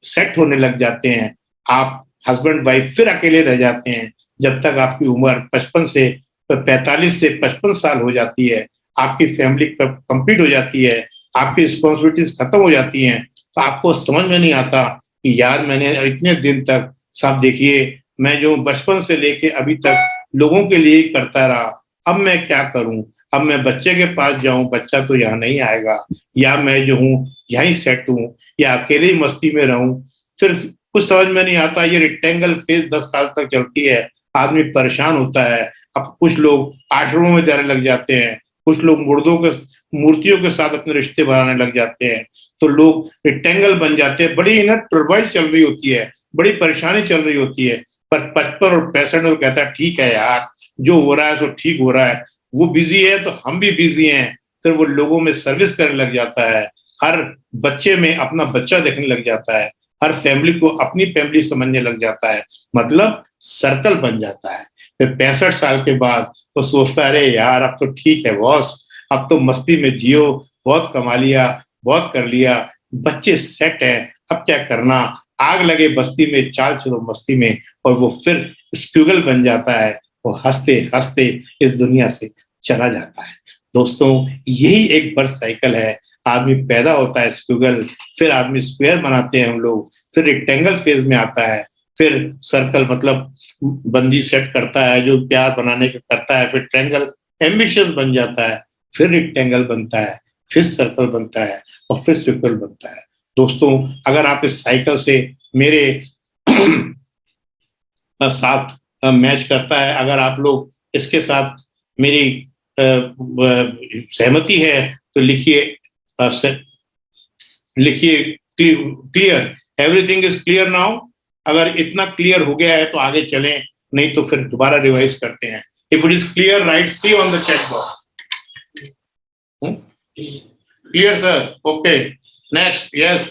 सेट होने लग जाते हैं। आप हस्बैंड वाइफ फिर अकेले रह जाते हैं जब तक आपकी उम्र 55 से 45 से 55 साल हो जाती है। आपकी फैमिली कंप्लीट हो जाती है, आपकी रिस्पॉन्सिबिलिटीज खत्म हो जाती हैं, तो आपको समझ में नहीं आता कि यार मैंने इतने दिन तक, साहब देखिए, मैं जो बचपन से लेके अभी तक लोगों के लिए करता रहा, अब मैं क्या करूं? अब मैं बच्चे के पास जाऊं, बच्चा तो यहाँ नहीं आएगा, या मैं जो हूँ यहीं सेट हूं, या अकेले ही मस्ती में रहूं। फिर कुछ समझ में नहीं आता। ये रेक्टेंगल फेज 10 साल तक चलती है, आदमी परेशान होता है। अब कुछ लोग आश्रमों में जाने लग जाते हैं, कुछ लोग मुर्दों के मूर्तियों के साथ अपने रिश्ते बनाने लग जाते हैं, तो लोग रेक्टेंगल बन जाते हैं। बड़ी ना टर्बाइल चल रही होती है, बड़ी परेशानी चल रही होती है, पर 55 और 65 में कहता है ठीक है यार, जो हो रहा है सो ठीक हो रहा है। वो बिजी है तो हम भी बिजी हैं। फिर वो लोगों में सर्विस करने लग जाता है, हर बच्चे में अपना बच्चा देखने लग जाता है, हर फैमिली को अपनी फैमिली समझने लग जाता है, मतलब सर्कल बन जाता है। फिर 65 साल के बाद वो सोचता है अरे यार अब तो ठीक है बॉस, अब तो मस्ती में जियो, बहुत कमा लिया, बहुत कर लिया, बच्चे सेट है, अब क्या करना, आग लगे बस्ती में, चाल चलो मस्ती में। और वो फिर स्क्विगल बन जाता है, वो हंसते हंसते इस दुनिया से चला जाता है। दोस्तों, यही एक बर्थ साइकिल है। आदमी पैदा होता है स्क्विगल, फिर आदमी स्क्वायर बनाते हैं हम लोग, फिर रेक्टेंगल फेज में आता है, फिर सर्कल मतलब बंदी सेट करता है जो प्यार बनाने का करता है, फिर ट्रायंगल एम्बिशियस बन जाता है, फिर रेक्टेंगल बनता है, फिर सर्कल बनता है और फिर सर्कल बनता है। दोस्तों, अगर आप इस साइकिल से मेरे साथ मैच करता है, अगर आप लोग इसके साथ मेरी सहमति है तो लिखिए, लिखिए clear, everything is clear now. अगर इतना क्लियर हो गया है तो आगे चलें, नहीं तो फिर दोबारा रिवाइज करते हैं। If it is clear, write C on the chat box. Clear sir? Okay, next. Yes,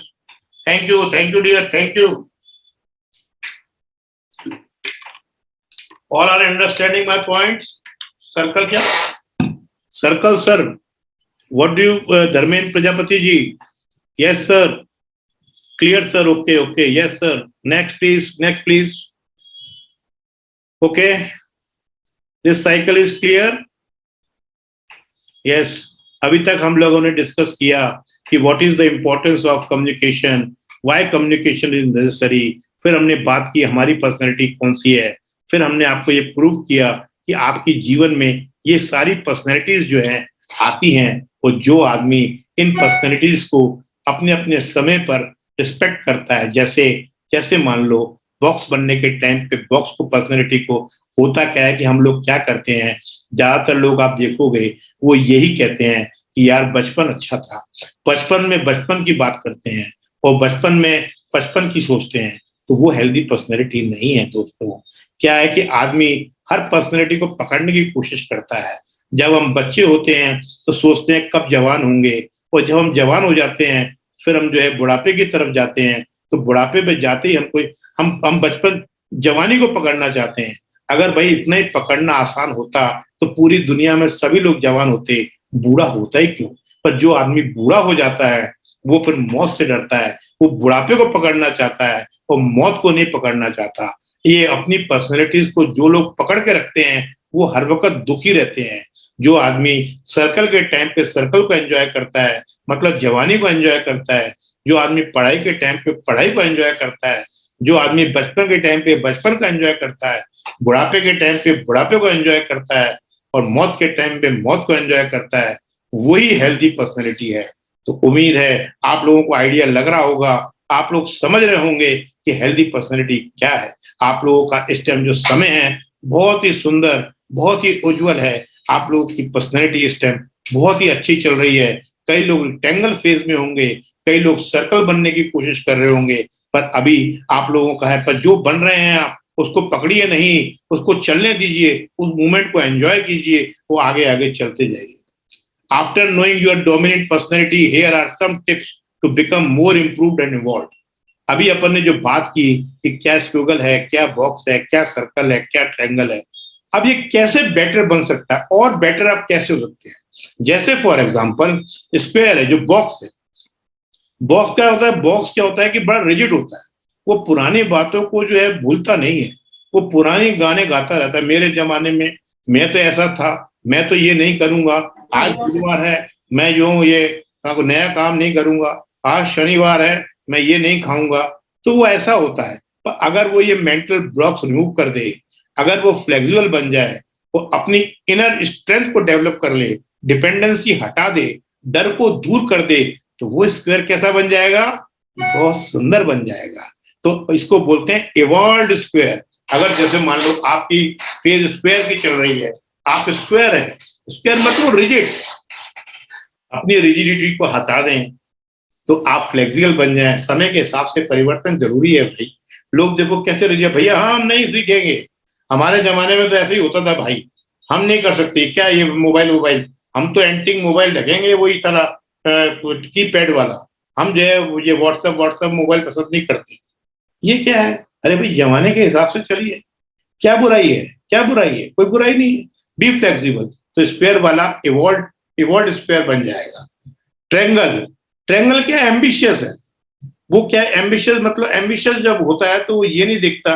thank you dear, thank you. All are understanding my points? Circle क्या? Circle sir. What do you, Dharmen Prajapati ji? Yes sir. Clear sir. Okay, okay. Yes sir. Next please. Next please. Okay. This cycle is clear. Yes. अभी तक हम लोगों ने discuss किया कि what is the importance of communication, why communication is necessary. फिर हमने बात की हमारी पर्सनैलिटी कौन सी है, फिर हमने आपको ये प्रूव किया कि आपके जीवन में ये सारी पर्सनैलिटीज जो हैं आती हैं, और जो आदमी इन पर्सनैलिटीज को अपने अपने समय पर रिस्पेक्ट करता है, जैसे मान लो बॉक्स बनने के टाइम पे बॉक्स को, पर्सनैलिटी को होता क्या है कि हम लोग क्या करते हैं, ज्यादातर लोग आप देखोगे वो यही कहते हैं कि यार बचपन अच्छा था, बचपन में बचपन की बात करते हैं और बचपन में बचपन की सोचते हैं, तो वो हेल्दी पर्सनैलिटी नहीं है। दोस्तों, क्या है कि आदमी हर पर्सनैलिटी को पकड़ने की कोशिश करता है। जब हम बच्चे होते हैं तो सोचते हैं कब जवान होंगे, और जब हम जवान हो जाते हैं फिर हम जो है बुढ़ापे की तरफ जाते हैं, तो बुढ़ापे पे जाते ही हम बचपन जवानी को पकड़ना चाहते हैं। अगर भाई इतना ही पकड़ना आसान होता तो पूरी दुनिया में सभी लोग जवान होते, बूढ़ा होता ही क्यों? पर जो आदमी बूढ़ा हो जाता है वो फिर मौत से डरता है, वो बुढ़ापे को पकड़ना चाहता है और मौत को नहीं पकड़ना चाहता। ये अपनी पर्सनैलिटीज को जो लोग पकड़ के रखते हैं वो हर वक्त दुखी रहते हैं। जो आदमी सर्कल के टाइम पे सर्कल को एंजॉय करता है, मतलब जवानी को एंजॉय करता है, जो आदमी पढ़ाई के टाइम पे पढ़ाई को एंजॉय करता है, जो आदमी बचपन के टाइम पे बचपन को एंजॉय करता है, बुढ़ापे के टाइम पे बुढ़ापे को एंजॉय करता है और मौत के टाइम पे मौत को एंजॉय करता है, वही हेल्दी पर्सनैलिटी है। तो उम्मीद है आप लोगों को आइडिया लग रहा होगा, आप लोग समझ रहे होंगे कि हेल्दी पर्सनैलिटी क्या है। आप लोगों का इस टाइम जो समय है बहुत ही सुंदर, बहुत ही उज्जवल है। आप लोगों की पर्सनैलिटी इस टाइम बहुत ही अच्छी चल रही है। कई लोग रेक्टेंगल फेज में होंगे, कई लोग सर्कल बनने की कोशिश कर रहे होंगे, पर अभी आप लोगों का है। पर जो बन रहे हैं आप उसको पकड़िए नहीं, उसको चलने दीजिए, उस मूवमेंट को एंजॉय कीजिए, वो आगे आगे चलते जाइए। After knowing your dominant personality, here are some tips to become more improved and evolve. अभी अपन ने जो बात की कि क्या स्क्विगल है, क्या बॉक्स है, क्या सर्कल है, क्या ट्रायंगल है, अब ये कैसे बेटर बन सकता है और बेटर आप कैसे हो सकते हैं। जैसे फॉर एग्जांपल स्क्वायर है, जो बॉक्स है, बॉक्स क्या होता है, बॉक्स क्या होता है कि बड़ा रिजिड होता है, वो पुरानी बातों को जो है भूलता नहीं है, वो पुरानी गाने गाता रहता है। मेरे जमाने में मैं तो ऐसा था, मैं तो ये नहीं करूंगा, आज बुधवार है मैं जो ये नया काम नहीं करूंगा, आज शनिवार है मैं ये नहीं खाऊंगा, तो वो ऐसा होता है। पर अगर वो ये मेंटल ब्लॉक्स रिमूव कर दे, अगर वो फ्लेक्सिबल बन जाए, वो अपनी इनर स्ट्रेंथ को डेवलप कर ले, डिपेंडेंसी हटा दे, डर को दूर कर दे, तो वो स्क्वायर कैसा बन जाएगा, बहुत सुंदर बन जाएगा। तो इसको बोलते हैं इवॉल्व्ड स्क्वायर। अगर जैसे मान लो आपकी फेज स्क्वायर की चल रही है, आप स्क्वायर है, स्क्वायर मतलब रिजिड, अपनी रिजिडिटी को हटा दें तो आप फ्लेक्सिबल बन जाएं। समय के हिसाब से परिवर्तन जरूरी है भाई। लोग देखो कैसे रिजिड, भैया हम नहीं सीखेंगे, हमारे जमाने में तो ऐसे ही होता था भाई, हम नहीं कर सकते, क्या ये मोबाइल, हम तो एंटिंग मोबाइल रखेंगे वही तरह कीपैड वाला, हम जो है ये व्हाट्सएप मोबाइल पसंद नहीं करते। ये क्या है? अरे भाई जमाने के हिसाब से चलिए, क्या बुराई है, क्या बुराई है? कोई बुराई नहीं है, बी फ्लेक्सिबल। तो स्क्वायर वाला इवॉल्व्ड स्क्वायर बन जाएगा। ट्रायंगल क्या है? एम्बिशियस है। वो क्या है एम्बिशियस? मतलब एम्बिशियस जब होता है तो वो ये नहीं दिखता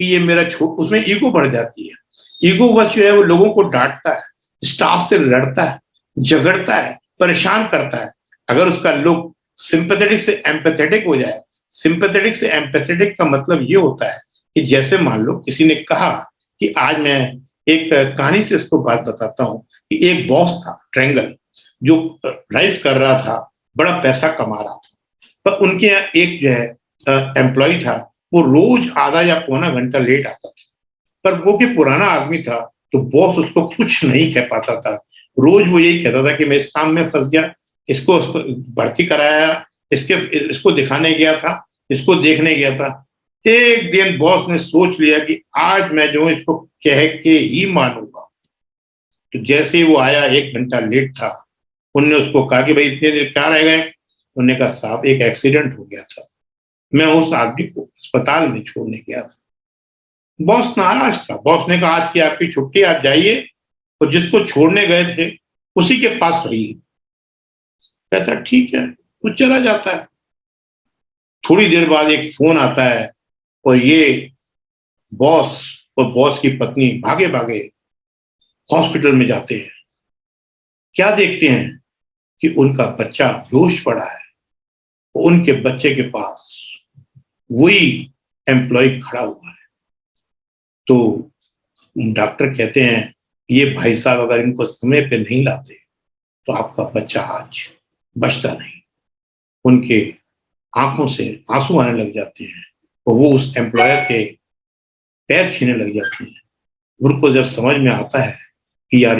कि ये मेरा उसमें ईगो बढ़ जाती है। ईगो बस जो है वो लोगों को डांटता है, स्टाफ से लड़ता है, झगड़ता है, परेशान करता है। अगर उसका लोग सिंपैथेटिक से एम्पैथेटिक हो जाए, सिंपैथेटिक से एम्पैथेटिक का मतलब ये होता है कि जैसे मान लो किसी ने कहा कि आज मैं एक कहानी से इसको बात बताता हूं कि एक बॉस था ट्रायंगल जो राइज कर रहा था, बड़ा पैसा कमा रहा था, पर उनके यहाँ एक जो है एम्प्लॉय था, वो रोज आधा या पौना घंटा लेट आता था। पर वो भी पुराना आदमी था, तो बॉस उसको कुछ नहीं कह पाता था। रोज वो यही कहता था कि मैं इस काम में फंस गया, इसको भर्ती कराया, इसको दिखाने गया था, इसको देखने गया था। एक दिन बॉस ने सोच लिया कि आज मैं जो इसको कह के ही मानूंगा। तो जैसे ही वो आया 1 घंटा लेट था, उनने उसको कहा कि भाई इतने देर कहाँ रह गए? उन्होंने कहा साहब एक एक्सीडेंट हो गया था, मैं उस आदमी को अस्पताल में छोड़ने गया था। बॉस नाराज था। बॉस ने कहा आज की आपकी छुट्टी, आज जाइए और जिसको छोड़ने गए थे उसी के पास रहिए। कहता ठीक है, वो चला जाता है। थोड़ी देर बाद एक फोन आता है और ये बॉस और बॉस की पत्नी भागे भागे हॉस्पिटल में जाते हैं। क्या देखते हैं कि उनका बच्चा बेहोश पड़ा है, उनके बच्चे के पास वही एम्प्लॉय खड़ा हुआ है। तो डॉक्टर कहते हैं ये भाई साहब अगर इनको समय पे नहीं लाते तो आपका बच्चा आज बचता नहीं। उनके आंखों से आंसू आने लग जाते हैं और वो उस एम्प्लॉयर के पैर छीने लग जाते हैं। उनको जब समझ में आता है कि यार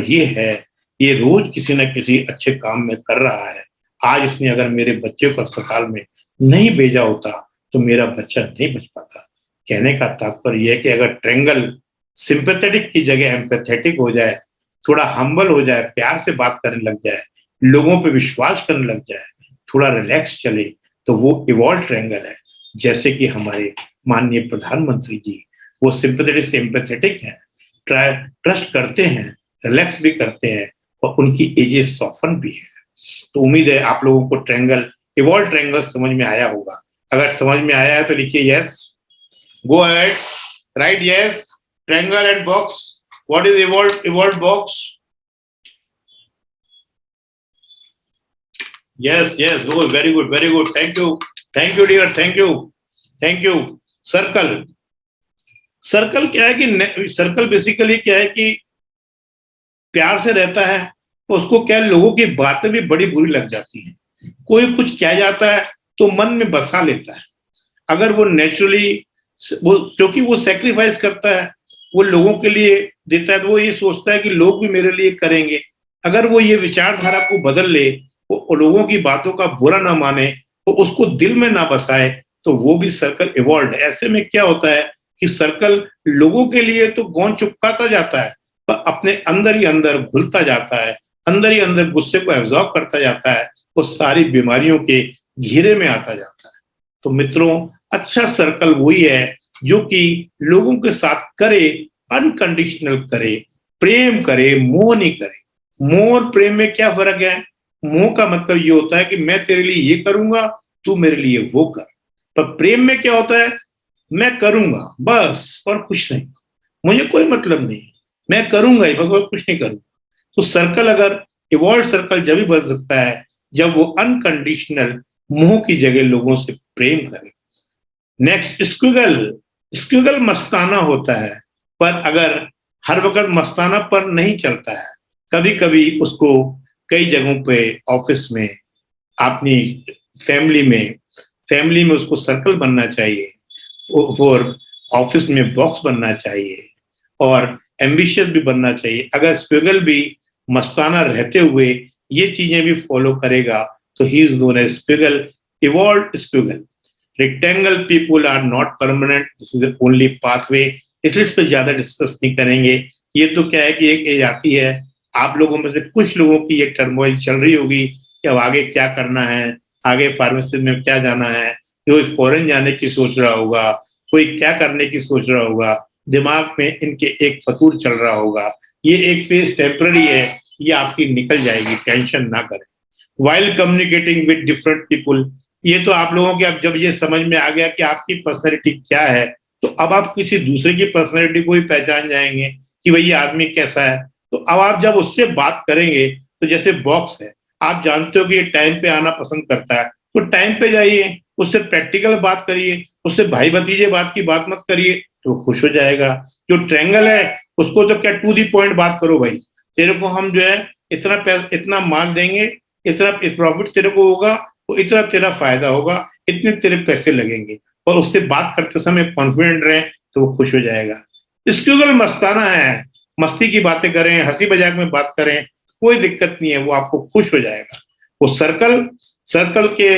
ये रोज किसी न किसी अच्छे काम में कर रहा है, आज इसने अगर मेरे बच्चे को अस्पताल में नहीं भेजा होता तो मेरा बच्चा नहीं बच पाता। कहने का तात्पर्य यह है कि अगर ट्रायंगल सिंपैथेटिक की जगह एम्पैथेटिक हो जाए, थोड़ा हम्बल हो जाए, प्यार से बात करने लग जाए, लोगों पे विश्वास करने लग जाए, थोड़ा रिलैक्स चले, तो वो इवॉल्व ट्रायंगल है। जैसे कि हमारे माननीय प्रधानमंत्री जी, वो सिंपैथेटिक से एम्पैथेटिक हैं, ट्रस्ट करते हैं, रिलैक्स भी करते हैं और उनकी एजेस सॉफ्टन भी है। तो उम्मीद है आप लोगों को ट्रायंगल, इवॉल्व ट्रायंगल समझ में आया होगा। अगर समझ में आया है तो लिखिए yes, go ahead, write yes, triangle and box. What is evolved box? Yes, good, very good. Thank you dear, thank you. Circle क्या है कि सर्कल बेसिकली क्या है कि प्यार से रहता है, उसको क्या लोगों की बातें भी बड़ी बुरी लग जाती हैं। कोई कुछ कह जाता है तो मन में बसा लेता है। अगर वो नेचुरली क्योंकि वो सेक्रीफाइस करता है, वो लोगों के लिए देता है, तो वो ये सोचता है कि लोग भी मेरे लिए करेंगे। अगर वो ये विचारधारा को बदल ले, वो लोगों की बातों का बुरा ना माने, तो उसको दिल में ना बसाए, तो वो भी सर्कल इवॉल्व। ऐसे में क्या होता है कि सर्कल लोगों के लिए तो गौन चुपकाता जाता है, पर अपने अंदर ही अंदर घुलता जाता है, अंदर ही अंदर गुस्से को एब्जॉर्ब करता जाता है, वो सारी बीमारियों के घेरे में आता जाता है। तो मित्रों, अच्छा सर्कल वही है जो कि लोगों के साथ करे, अनकंडीशनल करे, प्रेम करे, मोह नहीं करे। मोह और प्रेम में क्या फर्क है? मोह का मतलब ये होता है कि मैं तेरे लिए ये करूंगा, तू मेरे लिए वो कर। पर प्रेम में क्या होता है? मैं करूंगा बस और कुछ नहीं, मुझे कोई मतलब नहीं, मैं करूंगा ही बस और कुछ नहीं करूंगा। तो सर्कल, अगर इवॉल्व सर्कल जब भी बन सकता है जब वो अनकंडीशनल मोह की जगह लोगों से प्रेम करे। नेक्स्ट, स्क्विगल मस्ताना होता है, पर अगर हर वक्त मस्ताना पर नहीं चलता है, कभी कभी उसको कई जगहों पे ऑफिस में, अपनी फैमिली में उसको सर्कल बनना चाहिए, और ऑफिस में बॉक्स बनना चाहिए और एम्बिशियस भी बनना चाहिए। अगर स्क्विगल भी मस्ताना रहते हुए ये चीजें भी फॉलो करेगा तो he is known as squiggle, evolved squiggle. Rectangle people are not permanent, this is the only pathway. इसलिए इस पर ज्यादा डिस्कस नहीं करेंगे। ये तो क्या है कि एक एज आती है, आप लोगों में से कुछ लोगों की ये टर्मोइल चल रही होगी कि अब आगे क्या करना है, आगे फार्मेसी में क्या जाना है, कोई फॉरेन जाने की सोच रहा होगा, कोई क्या करने की सोच रहा होगा, दिमाग में इनके एक फतूर चल रहा होगा। ये एक फेज टेम्पररी है, ये आपकी निकल जाएगी, टेंशन ना करें। While communicating with different people, ये तो आप लोगों के अब जब ये समझ में आ गया कि आपकी पर्सनैलिटी क्या है, तो अब आप किसी दूसरे की पर्सनैलिटी को ही पहचान जाएंगे कि भाई ये आदमी कैसा है। तो अब आप जब उससे बात करेंगे, तो जैसे बॉक्स है, आप जानते हो कि ये टाइम पे आना पसंद करता है, तो टाइम पे जाइए, उससे प्रैक्टिकल बात करिए, उससे भाई भतीजे बात की बात मत करिए, तो वो खुश हो जाएगा। जो ट्रायंगल है उसको तो क्या टू दी पॉइंट बात करो भाई, तेरे को हम जो है इतना माल देंगे, इतना प्रॉफिट तेरे को होगा, तो इतना तेरा फायदा होगा, इतने तेरे पैसे लगेंगे, और उससे बात करते समय कॉन्फिडेंट रहे तो वो खुश हो जाएगा। स्क्यूगल मस्ताना है, मस्ती की बातें करें, हंसी मजाक में बात करें, कोई दिक्कत नहीं है, वो आपको खुश हो जाएगा। वो सर्कल के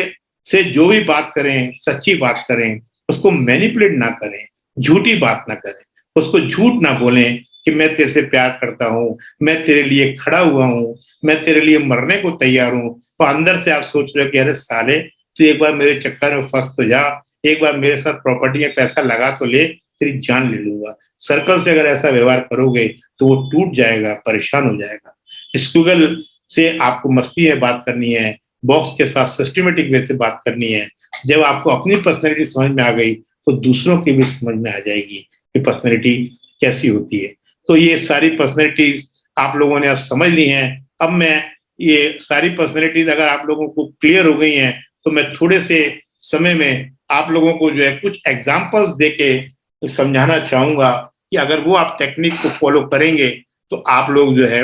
से जो भी बात करें सच्ची बात करें, उसको मैनिपुलेट ना करें, झूठी बात ना करें, उसको झूठ ना बोलें कि मैं तेरे से प्यार करता हूँ, मैं तेरे लिए खड़ा हुआ हूँ, मैं तेरे लिए मरने को तैयार हूँ, तो अंदर से आप सोच रहे हो कि अरे साले तू एक बार मेरे चक्कर में फंस तो जा, एक बार मेरे साथ प्रॉपर्टी में पैसा लगा तो ले, तेरी जान ले लूंगा। सर्कल से अगर ऐसा व्यवहार करोगे तो वो टूट जाएगा, परेशान हो जाएगा। स्क्यूगल से आपको मस्ती में बात करनी है, बॉक्स के साथ सिस्टमेटिक वे से बात करनी है। जब आपको अपनी पर्सनैलिटी समझ में आ गई तो दूसरों की भी समझ में आ जाएगी कि पर्सनैलिटी कैसी होती है। तो ये सारी पर्सनैलिटीज आप लोगों ने अब समझ ली हैं। अब मैं ये सारी पर्सनैलिटीज अगर आप लोगों को क्लियर हो गई हैं तो मैं थोड़े से समय में आप लोगों को जो है कुछ एग्जाम्पल्स देके समझाना चाहूंगा कि अगर वो आप टेक्निक को फॉलो करेंगे तो आप लोग जो है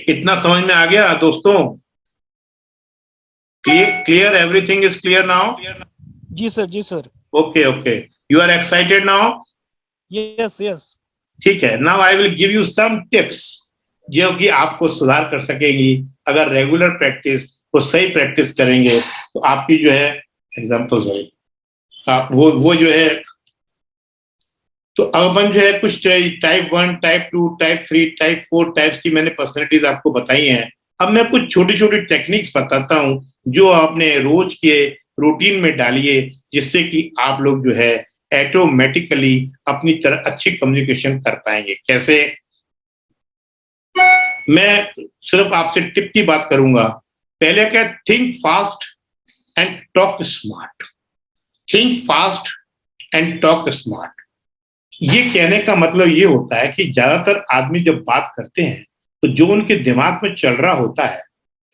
इतना समझ में आ गया दोस्तों? Clear, everything is clear now? जी सर, जी sir. Okay okay, you are excited now? Yes yes. ठीक है, now I will give you some tips जो कि आपको सुधार कर सकेगी। अगर रेगुलर प्रैक्टिस को सही प्रैक्टिस करेंगे तो आपकी जो है एग्जाम्पल्स वो जो है, तो अपन जो है कुछ type 1, type 2, type 3, type 4 types की मैंने पर्सनैलिटीज आपको बताई हैं। अब मैं कुछ छोटी छोटी टेक्निक्स बताता हूं जो आपने रोज के रूटीन में डालिए, जिससे कि आप लोग जो है ऑटोमेटिकली अपनी तरह अच्छी कम्युनिकेशन कर पाएंगे। कैसे? मैं सिर्फ आपसे टिप की बात करूंगा। पहले क्या, think fast and talk smart. Think fast and talk smart, ये कहने का मतलब ये होता है कि ज्यादातर आदमी जब बात करते हैं तो जो उनके दिमाग में चल रहा होता है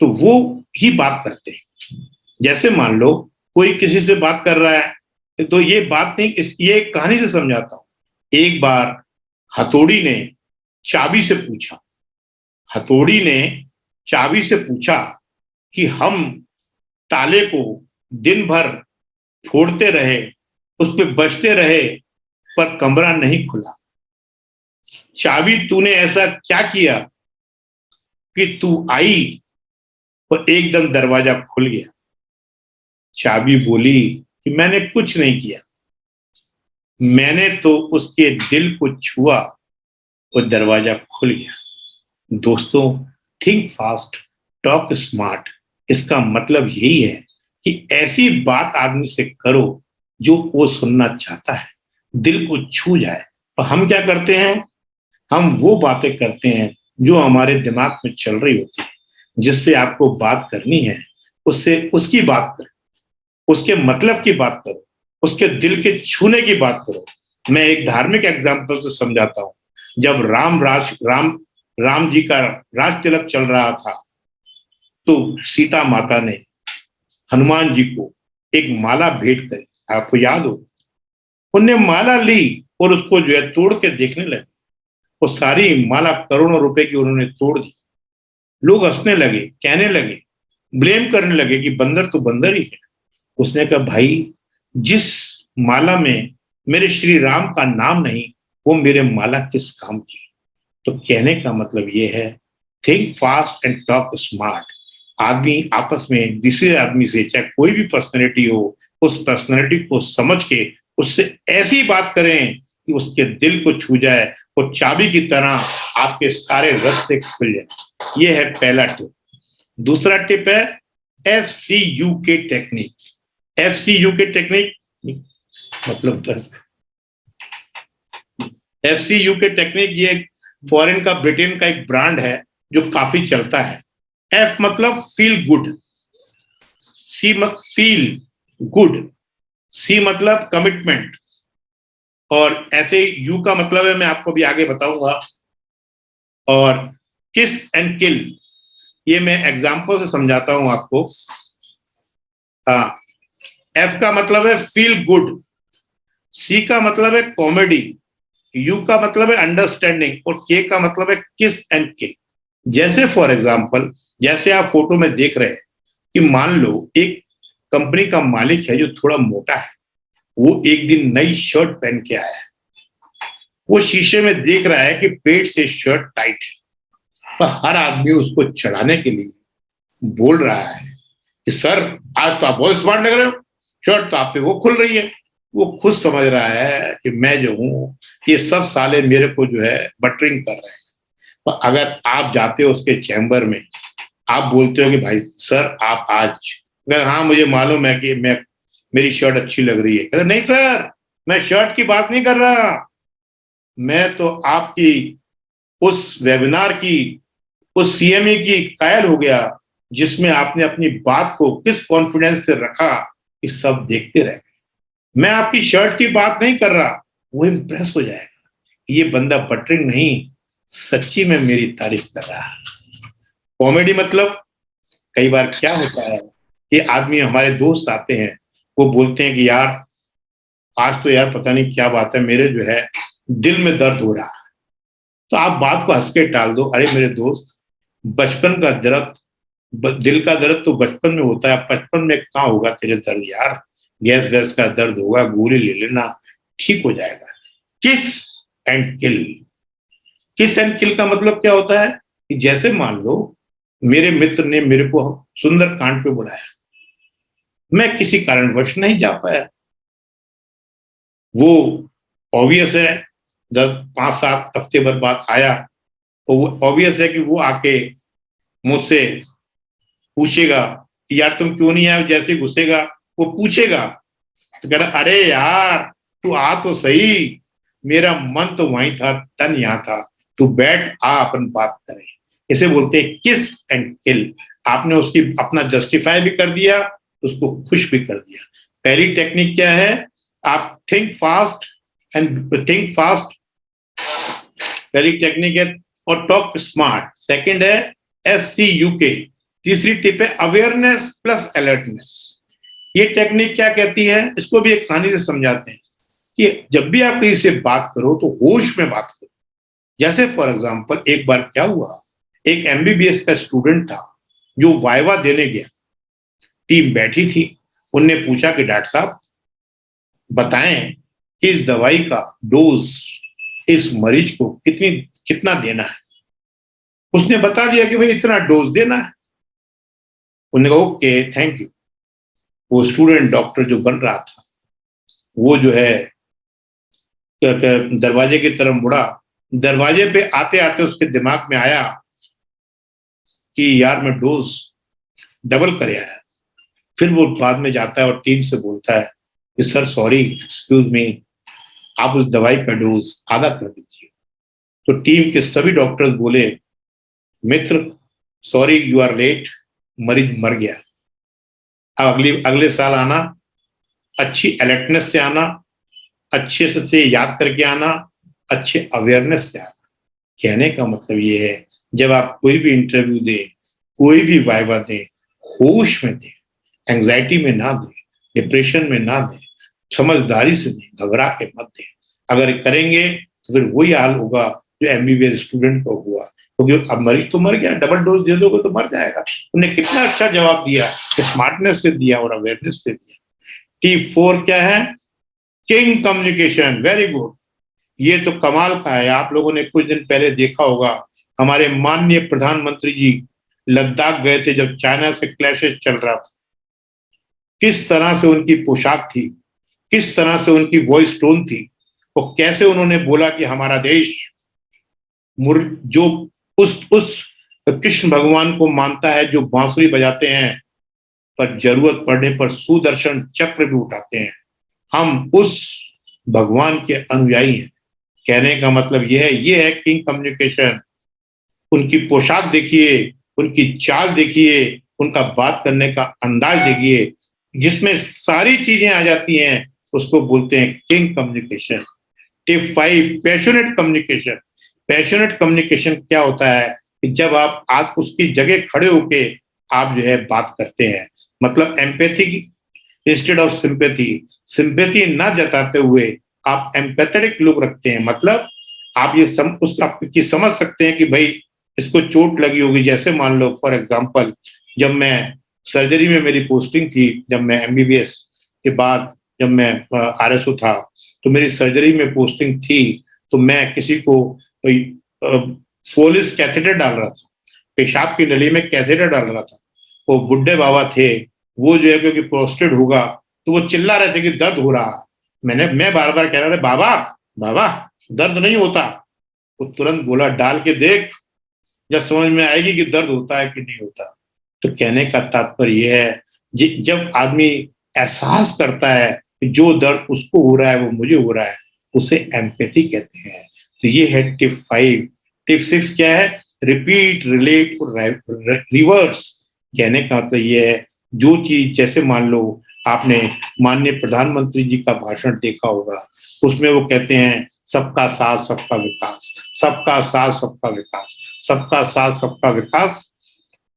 तो वो ही बात करते हैं। जैसे मान लो कोई किसी से बात कर रहा है तो ये बात नहीं, ये कहानी से समझाता हूं। एक बार हथौड़ी ने चाबी से पूछा, हथौड़ी ने चाबी से पूछा कि हम ताले को दिन भर फोड़ते रहे, उस पर बजते रहे, पर कमरा नहीं खुला। चाबी तूने ऐसा क्या किया कि तू आई और एकदम दरवाजा खुल गया? चाबी बोली कि मैंने कुछ नहीं किया, मैंने तो उसके दिल को छुआ और दरवाजा खुल गया। दोस्तों, थिंक फास्ट टॉक स्मार्ट, इसका मतलब यही है कि ऐसी बात आदमी से करो जो वो सुनना चाहता है, दिल को छू जाए। तो हम क्या करते हैं, हम वो बातें करते हैं जो हमारे दिमाग में चल रही होती है। जिससे आपको बात करनी है उससे उसकी बात करो, उसके मतलब की बात करो, उसके दिल के छूने की बात करो। मैं एक धार्मिक एग्जाम्पल से समझाता हूं। जब राम जी का राज तिलक चल रहा था तो सीता माता ने हनुमान जी को एक माला भेंट करी, आपको याद हो? उनने माला ली और उसको जो है तोड़ के देखने लगे। वो सारी माला करोड़ों रुपए की उन्होंने तोड़ दी। लोग हंसने लगे, कहने लगे, ब्लेम करने लगे कि बंदर तो बंदर ही है। उसने कहा, भाई जिस माला में मेरे श्री राम का नाम नहीं, वो मेरे माला किस काम की? तो कहने का मतलब ये है, think fast and talk smart. आदमी आपस में दूसरे आदमी से, चाहे कोई भी पर्सनैलिटी हो, उस पर्सनैलिटी को समझ के उससे ऐसी बात करें कि उसके दिल को छू जाए और चाबी की तरह आपके सारे रास्ते खुल जाए। ये है पहला टिप। दूसरा टिप है FCU के टेक्निक। FCU के टेक्निक मतलब FCU के टेक्निक, ये फॉरेन का, ब्रिटेन का एक ब्रांड है जो काफी चलता है। F मतलब feel good, feel good, C मतलब कमिटमेंट, और ऐसे U का मतलब है, मैं आपको भी आगे बताऊंगा। और किस एंड किल, ये मैं एग्जाम्पल से समझाता हूं आपको। F का मतलब है फील गुड, सी का मतलब है कॉमेडी, यू का मतलब है अंडरस्टैंडिंग और के का मतलब है किस एंड किल। जैसे फॉर एग्जाम्पल, जैसे आप फोटो में देख रहे हैं कि मान लो एक कंपनी का मालिक है जो थोड़ा मोटा है, वो एक दिन नई शर्ट पहन के आया है, वो शीशे में देख रहा है कि पेट से शर्ट टाइट है, पर हर आदमी उसको चढ़ाने के लिए बोल रहा है कि सर आज तो आप बहुत स्मार्ट लग रहे हो, शर्ट तो आप पे वो खुल रही है। वो खुद समझ रहा है कि मैं जो हूं ये सब साले मेरे को जो है बटरिंग कर रहे हैं। पर अगर आप जाते हो उसके चैम्बर में, आप बोलते हो कि भाई सर आप आज, अगर हाँ मुझे मालूम है कि मेरी शर्ट अच्छी लग रही है, कहते नहीं सर मैं शर्ट की बात नहीं कर रहा, मैं तो आपकी उस वेबिनार की, उस सीएमए की कायल हो गया जिसमें आपने अपनी बात को किस कॉन्फिडेंस से रखा कि सब देखते रहे। मैं आपकी शर्ट की बात नहीं कर रहा। वो इंप्रेस हो जाएगा, ये बंदा बटरिंग नहीं सच्ची में मेरी तारीफ कर रहा है। कॉमेडी मतलब कई बार क्या होता है कि आदमी, हमारे दोस्त आते हैं, वो बोलते हैं कि यार आज तो यार पता नहीं क्या बात है, मेरे जो है दिल में दर्द हो रहा है। तो आप बात को हंस के टाल दो, अरे मेरे दोस्त बचपन का दर्द, दिल का दर्द तो बचपन में होता है, बचपन में कहाँ होगा तेरे दर्द यार, गैस वैस का दर्द होगा, गोली ले लेना ठीक हो जाएगा। किस एंड किल, किस एंड किल का मतलब क्या होता है कि जैसे मान लो मेरे मित्र ने मेरे को सुंदर कांड पे बुलाया, मैं किसी कारणवश नहीं जा पाया, वो ऑब्वियस है जब 5-7 हफ्ते भर बाद आया तो वो ऑब्वियस है कि वो आके मुझसे पूछेगा कि यार तुम क्यों नहीं आए, जैसे घुसेगा वो पूछेगा तो कह रहा अरे यार तू आ तो सही, मेरा मन तो वहीं था, तन यहाँ था, तू बैठ आ अपन बात करें। इसे बोलते हैं किस एंड किल। आपने उसकी अपना जस्टिफाई भी कर दिया, उसको खुश भी कर दिया। पहली टेक्निक क्या है, आप थिंक फास्ट पहली टेक्निक है, और टॉक स्मार्ट सेकंड है SCUK। तीसरी टिप है अवेयरनेस प्लस अलर्टनेस। ये टेक्निक क्या कहती है, इसको भी एक कहानी से समझाते हैं कि जब भी आप किसी से बात करो तो होश में बात करो। जैसे फॉर एग्जांपल एक बार क्या हुआ, एक MBBS का स्टूडेंट था जो वाइवा देने गया, टीम बैठी थी, उनने पूछा कि डॉक्टर साहब बताएं कि इस दवाई का डोज इस मरीज को कितना देना है। उसने बता दिया कि भाई इतना डोज देना है। उन्होंने कहा ओके थैंक यू। वो स्टूडेंट डॉक्टर जो बन रहा था वो जो है दरवाजे की तरफ मुड़ा, दरवाजे पे आते आते उसके दिमाग में आया कि यार मैं डोज डबल कर आया। फिर वो बाद में जाता है और टीम से बोलता है कि सर सॉरी एक्सक्यूज मी, आप उस दवाई का डोज आधा कर दीजिए। तो टीम के सभी डॉक्टर्स बोले मित्र सॉरी यू आर लेट, मरीज मर गया। अब अगले साल आना, अच्छी अलर्टनेस से आना, अच्छे से याद करके आना, अच्छे अवेयरनेस से आना। कहने का मतलब ये है जब आप कोई भी इंटरव्यू दें, कोई भी वाइवा दें, होश में दें, एंजाइटी में ना दें, डिप्रेशन में ना दें, समझदारी से दें, घबरा के मत दें। अगर करेंगे तो फिर वही हाल होगा जो MBBS स्टूडेंट को हुआ, क्योंकि अब मरीज तो मर गया, डबल डोज दे दोगे तो मर जाएगा। उन्हें कितना अच्छा जवाब दिया, स्मार्टनेस से दिया और अवेयरनेस से दिया। T4 क्या है, किंग कम्युनिकेशन। वेरी गुड, ये तो कमाल का है। आप लोगों ने कुछ दिन पहले देखा होगा हमारे माननीय प्रधानमंत्री जी लद्दाख गए थे जब चाइना से क्लैशेस चल रहा था। किस तरह से उनकी पोशाक थी, किस तरह से उनकी वॉइस टोन थी, और कैसे उन्होंने बोला कि हमारा देश जो उस कृष्ण भगवान को मानता है जो बांसुरी बजाते हैं पर जरूरत पड़ने पर सुदर्शन चक्र भी उठाते हैं, हम उस भगवान के अनुयायी हैं। कहने का मतलब ये है किंग कम्युनिकेशन। उनकी पोशाक देखिए, उनकी चाल देखिए, उनका बात करने का अंदाज देखिए, जिसमें सारी चीजें आ जाती हैं, उसको बोलते हैं king communication. Tip 5 passionate communication. Passionate communication क्या होता है कि जब आप उसकी जगह खड़े होके आप जो है बात करते हैं, मतलब empathy instead of sympathy, sympathy ना जताते हुए आप एम्पैथेटिक लुक रखते हैं। मतलब आप ये उसकी समझ सकते हैं कि भाई इसको चोट लगी होगी। जैसे मान लो फॉर एग्जांपल, जब मैं सर्जरी में मेरी पोस्टिंग थी, जब मैं एमबीबीएस के बाद जब मैं आरएसओ था, तो मेरी सर्जरी में पोस्टिंग थी, तो मैं किसी को फोलिस कैथेटर डाल रहा था, पेशाब की नली में कैथेटर डाल रहा था। वो बुड्ढे बाबा थे, वो जो है क्योंकि प्रोस्टेट होगा तो वो चिल्ला रहे थे कि दर्द हो रहा है। मैं बार बार कह रहा था बाबा बाबा दर्द नहीं होता। वो तुरंत बोला डाल के देख, जब समझ में आएगी कि दर्द होता है कि नहीं होता। तो कहने का तात्पर्य यह है, जब आदमी एहसास करता है कि जो दर्द उसको हो रहा है वो मुझे हो रहा है, उसे एम्पैथी कहते हैं। तो ये है टिप 5। टिप 6 क्या है? रिपीट, रिलेट और रिवर्स। कहने का मतलब ये है, जो चीज, जैसे मान लो आपने माननीय प्रधानमंत्री जी का भाषण देखा होगा, उसमें वो कहते हैं सबका साथ सबका विकास, सबका साथ सबका विकास, सबका साथ सबका विकास।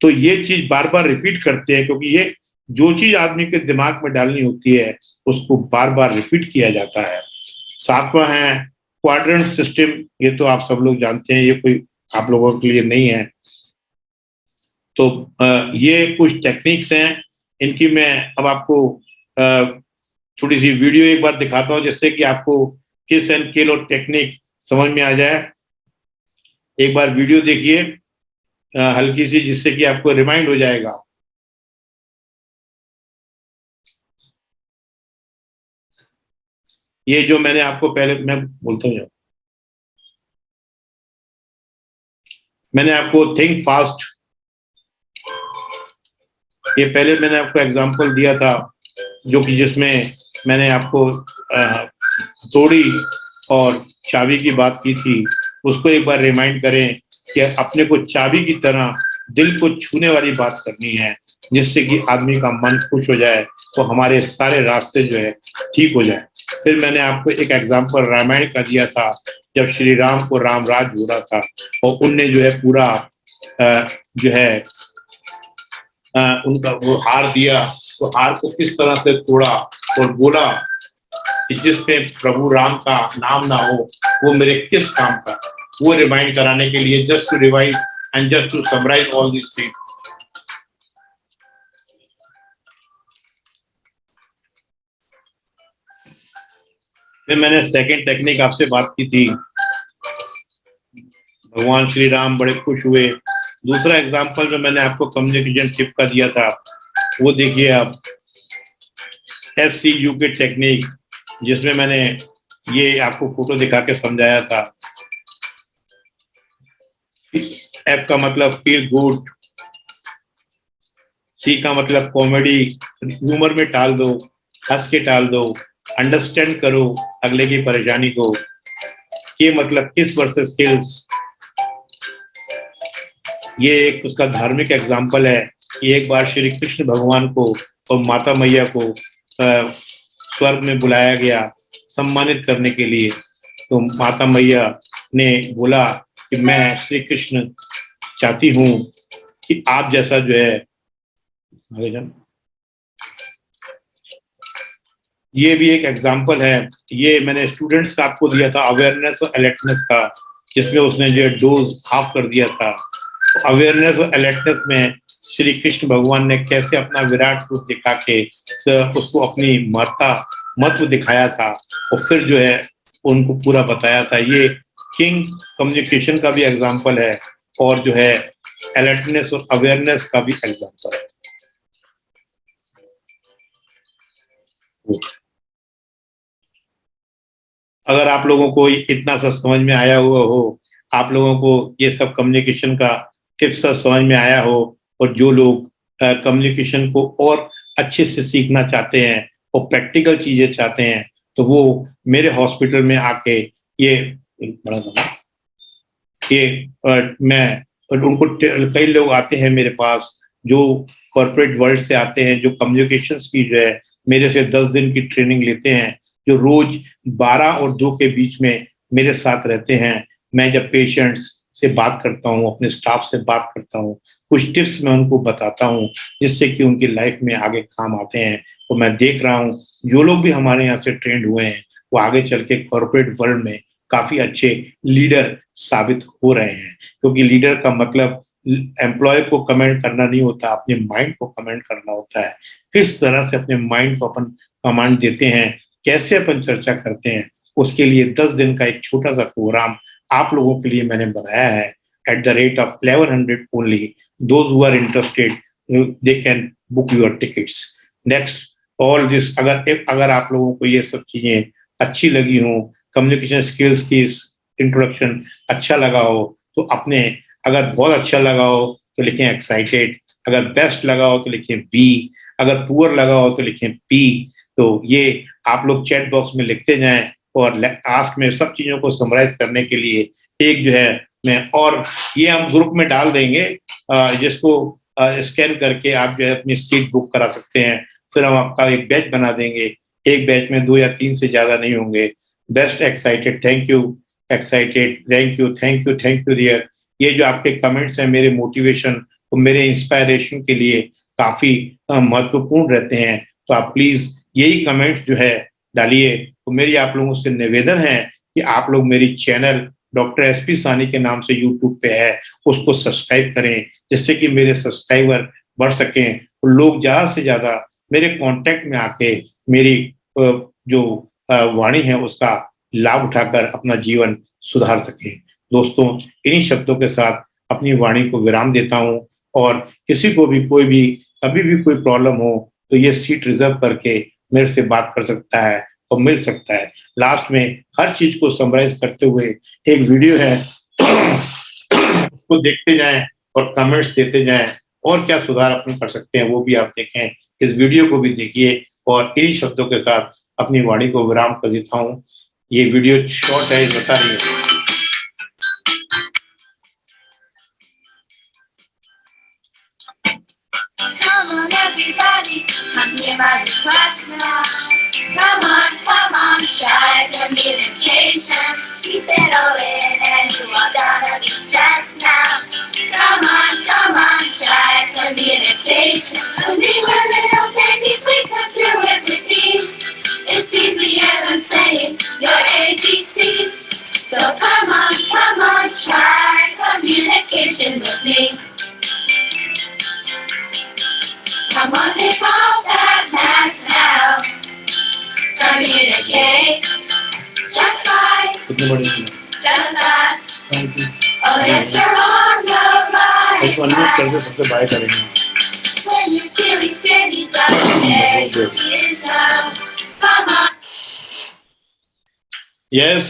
तो ये चीज बार बार रिपीट करते हैं, क्योंकि ये जो चीज आदमी के दिमाग में डालनी होती है उसको बार बार रिपीट किया जाता है। 7वां है क्वाड्रेंट सिस्टम। ये तो आप सब लोग जानते हैं, ये कोई आप लोगों के लिए नहीं है। तो ये कुछ टेक्निक्स हैं, इनकी मैं अब आपको थोड़ी सी वीडियो एक बार दिखाता हूं, जिससे कि आपको किस एंड किल और टेक्निक समझ में आ जाए। एक बार वीडियो देखिए हल्की सी, जिससे कि आपको रिमाइंड हो जाएगा। ये जो मैंने आपको पहले, मैं बोलता हूँ, मैंने आपको थिंक फास्ट, ये पहले मैंने आपको एग्जांपल दिया था, जो कि जिसमें मैंने आपको हथौड़ी और चाबी की बात की थी। उसको एक बार रिमाइंड करें कि अपने को चाबी की तरह दिल को छूने वाली बात करनी है, जिससे कि आदमी का मन खुश हो जाए, तो हमारे सारे रास्ते जो है ठीक हो जाए। फिर मैंने आपको एक एग्जांपल रामायण का दिया था, जब श्री राम को रामराज हो रहा था और उनने जो है पूरा जो है उनका वो हार दिया, तो हार को किस तरह से तोड़ा और बोला कि जिसमें प्रभु राम का नाम ना हो वो मेरे किस काम का। वो रिमाइंड कराने के लिए, just to revise and just to summarise all this things. फिर मैंने सेकंड टेक्निक आपसे बात की थी, भगवान श्री राम बड़े खुश हुए। दूसरा एग्जांपल जो मैंने आपको कम्युनिकेशन टिप का दिया था, वो देखिए आप, FCU के टेक्निक, जिसमें मैंने ये आपको फोटो दिखा के समझाया था। F का मतलब फील गुड, C का मतलब कॉमेडी, ह्यूमर में टाल दो, हंस के टाल दो, अंडरस्टैंड करो अगले की परेशानी को। K मतलब किस वर्सेस स्किल्स। ये एक उसका धार्मिक एग्जाम्पल है कि एक बार श्री कृष्ण भगवान को और माता मैया को स्वर्ग में बुलाया गया सम्मानित करने के लिए। तो माता मैया ने बोला कि मैं श्री कृष्ण चाहती हूँ कि आप जैसा जो है, आगे जान, ये भी एक एग्जाम्पल है। ये मैंने स्टूडेंट्स का आपको दिया था, अवेयरनेस और अलर्टनेस का, जिसमें उसने जो डोज हाफ कर दिया था। अवेयरनेस और अलर्टनेस में श्री कृष्ण भगवान ने कैसे अपना विराट रूप दिखा के उसको अपनी महत्व दिखाया था, और फिर जो है उनको पूरा बताया था। ये किंग कम्युनिकेशन का भी एग्जाम्पल है, और जो है अलर्टनेस और अवेयरनेस का भी एग्जाम्पल है। अगर आप लोगों को इतना सा समझ में आया हुआ हो, आप लोगों को ये सब कम्युनिकेशन का टिप्स समझ में आया हो, और जो लोग कम्युनिकेशन को और अच्छे से सीखना चाहते हैं और प्रैक्टिकल चीजें चाहते हैं, तो वो मेरे हॉस्पिटल में आके ये मैं उनको, कई लोग आते हैं मेरे पास जो कॉर्पोरेट वर्ल्ड से आते हैं, जो कम्युनिकेशंस की जो है मेरे से 10 दिन की ट्रेनिंग लेते हैं, जो रोज 12 और 2 के बीच में मेरे साथ रहते हैं। मैं जब पेशेंट्स से बात करता हूँ, अपने स्टाफ से बात करता हूँ, कुछ टिप्स मैं उनको बताता हूँ जिससे कि उनकी लाइफ में आगे काम आते हैं। तो मैं देख रहा हूँ जो लोग भी हमारे यहाँ से ट्रेंड हुए हैं वो आगे चल के कॉर्पोरेट वर्ल्ड में काफी अच्छे लीडर साबित हो रहे हैं, क्योंकि लीडर का मतलब एम्प्लॉय को कमेंट करना नहीं होता, अपने माइंड को कमेंट करना होता है। किस तरह से अपने माइंड को अपन कमांड देते हैं, कैसे अपन चर्चा करते हैं, उसके लिए 10 दिन का एक छोटा सा प्रोग्राम आप लोगों के लिए मैंने बनाया है at the rate of 1100 only. Those who are interested, they can book your tickets. Next, all this, अगर आप लोगों को ये सब चीजें अच्छी लगी हो, कम्युनिकेशन स्किल्स की इंट्रोडक्शन अच्छा लगा हो तो अपने, अगर बहुत अच्छा लगा हो तो लिखें एक्साइटेड, अगर बेस्ट लगा हो तो लिखें बी, अगर पुअर लगा हो तो लिखें पी। तो ये आप लोग चैट बॉक्स में लिखते जाएं और लास्ट में सब चीजों को समराइज करने के लिए एक जो है मैं, और ये हम ग्रुप में डाल देंगे जिसको स्कैन करके आप जो है अपनी सीट बुक करा सकते हैं। फिर हम आपका एक बैच बना देंगे, एक बैच में 2 या 3 से ज्यादा नहीं होंगे। Best excited, thank you excited, thank you thank you thank you dear. ये जो आपके कमेंट्स हैं मेरे मोटिवेशन और मेरे इंस्पायरेशन के लिए काफी महत्वपूर्ण रहते हैं। तो आप प्लीज यही कमेंट्स जो है डालिए। तो मेरी आप लोगों से निवेदन है कि आप लोग मेरी चैनल डॉक्टर एसपी सानी के नाम से यूट्यूब पे है, उसको सब्सक्राइब करें जिससे कि मेरे सब्सक्राइबर बढ़ सकें और लोग ज्यादा से ज्यादा मेरे कांटेक्ट में आके मेरी जो वाणी है उसका लाभ उठाकर अपना जीवन सुधार सकें। दोस्तों, इन्हीं शब्दों के साथ अपनी वाणी को विराम देता हूं और किसी को भी कोई भी कभी भी कोई प्रॉब्लम हो तो ये सीट रिजर्व करके मेरे से बात कर सकता है और मिल सकता है। लास्ट में हर चीज को समराइज करते हुए एक वीडियो है, उसको देखते जाएं और कमेंट्स देते जाएं और क्या सुधार अपन कर सकते हैं वो भी आप देखें। इस वीडियो को भी देखिए और इन्हीं शब्दों के साथ अपनी वाणी को विराम कर देता हूँ। ये वीडियो शॉर्ट है, बता रही है। Come on, everybody, come hear my request now. Come on, try communication. Keep it all in and you are gonna be stressed now. Come on, try communication. When we were little babies, we could do it with ease. It's easier than saying your ABCs. So come on, try communication with me. Come on, take off that mask now. Communicate. Just by. Just that. Oh, yes, you're on the right track. When you're feeling scared, you gotta share your fears now. Come on. Yes,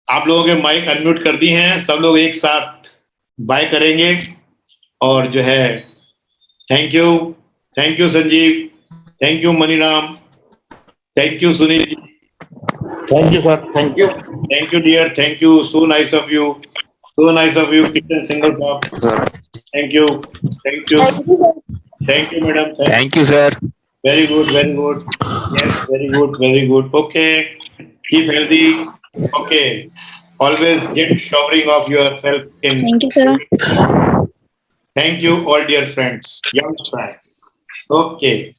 आप लोगों के mic unmute कर दी हैं, सब लोग एक साथ bye करेंगे और जो है thank you Sanjeev, thank you Maniram, thank you Sunil ji, thank you sir, thank you dear, thank you, so nice of you kitchen single top, thank you madam, thank you sir. Very good, yes, very good, okay, keep healthy, okay, always get showering of yourself in. Thank you, sir. Thank you all dear friends, young friends, okay.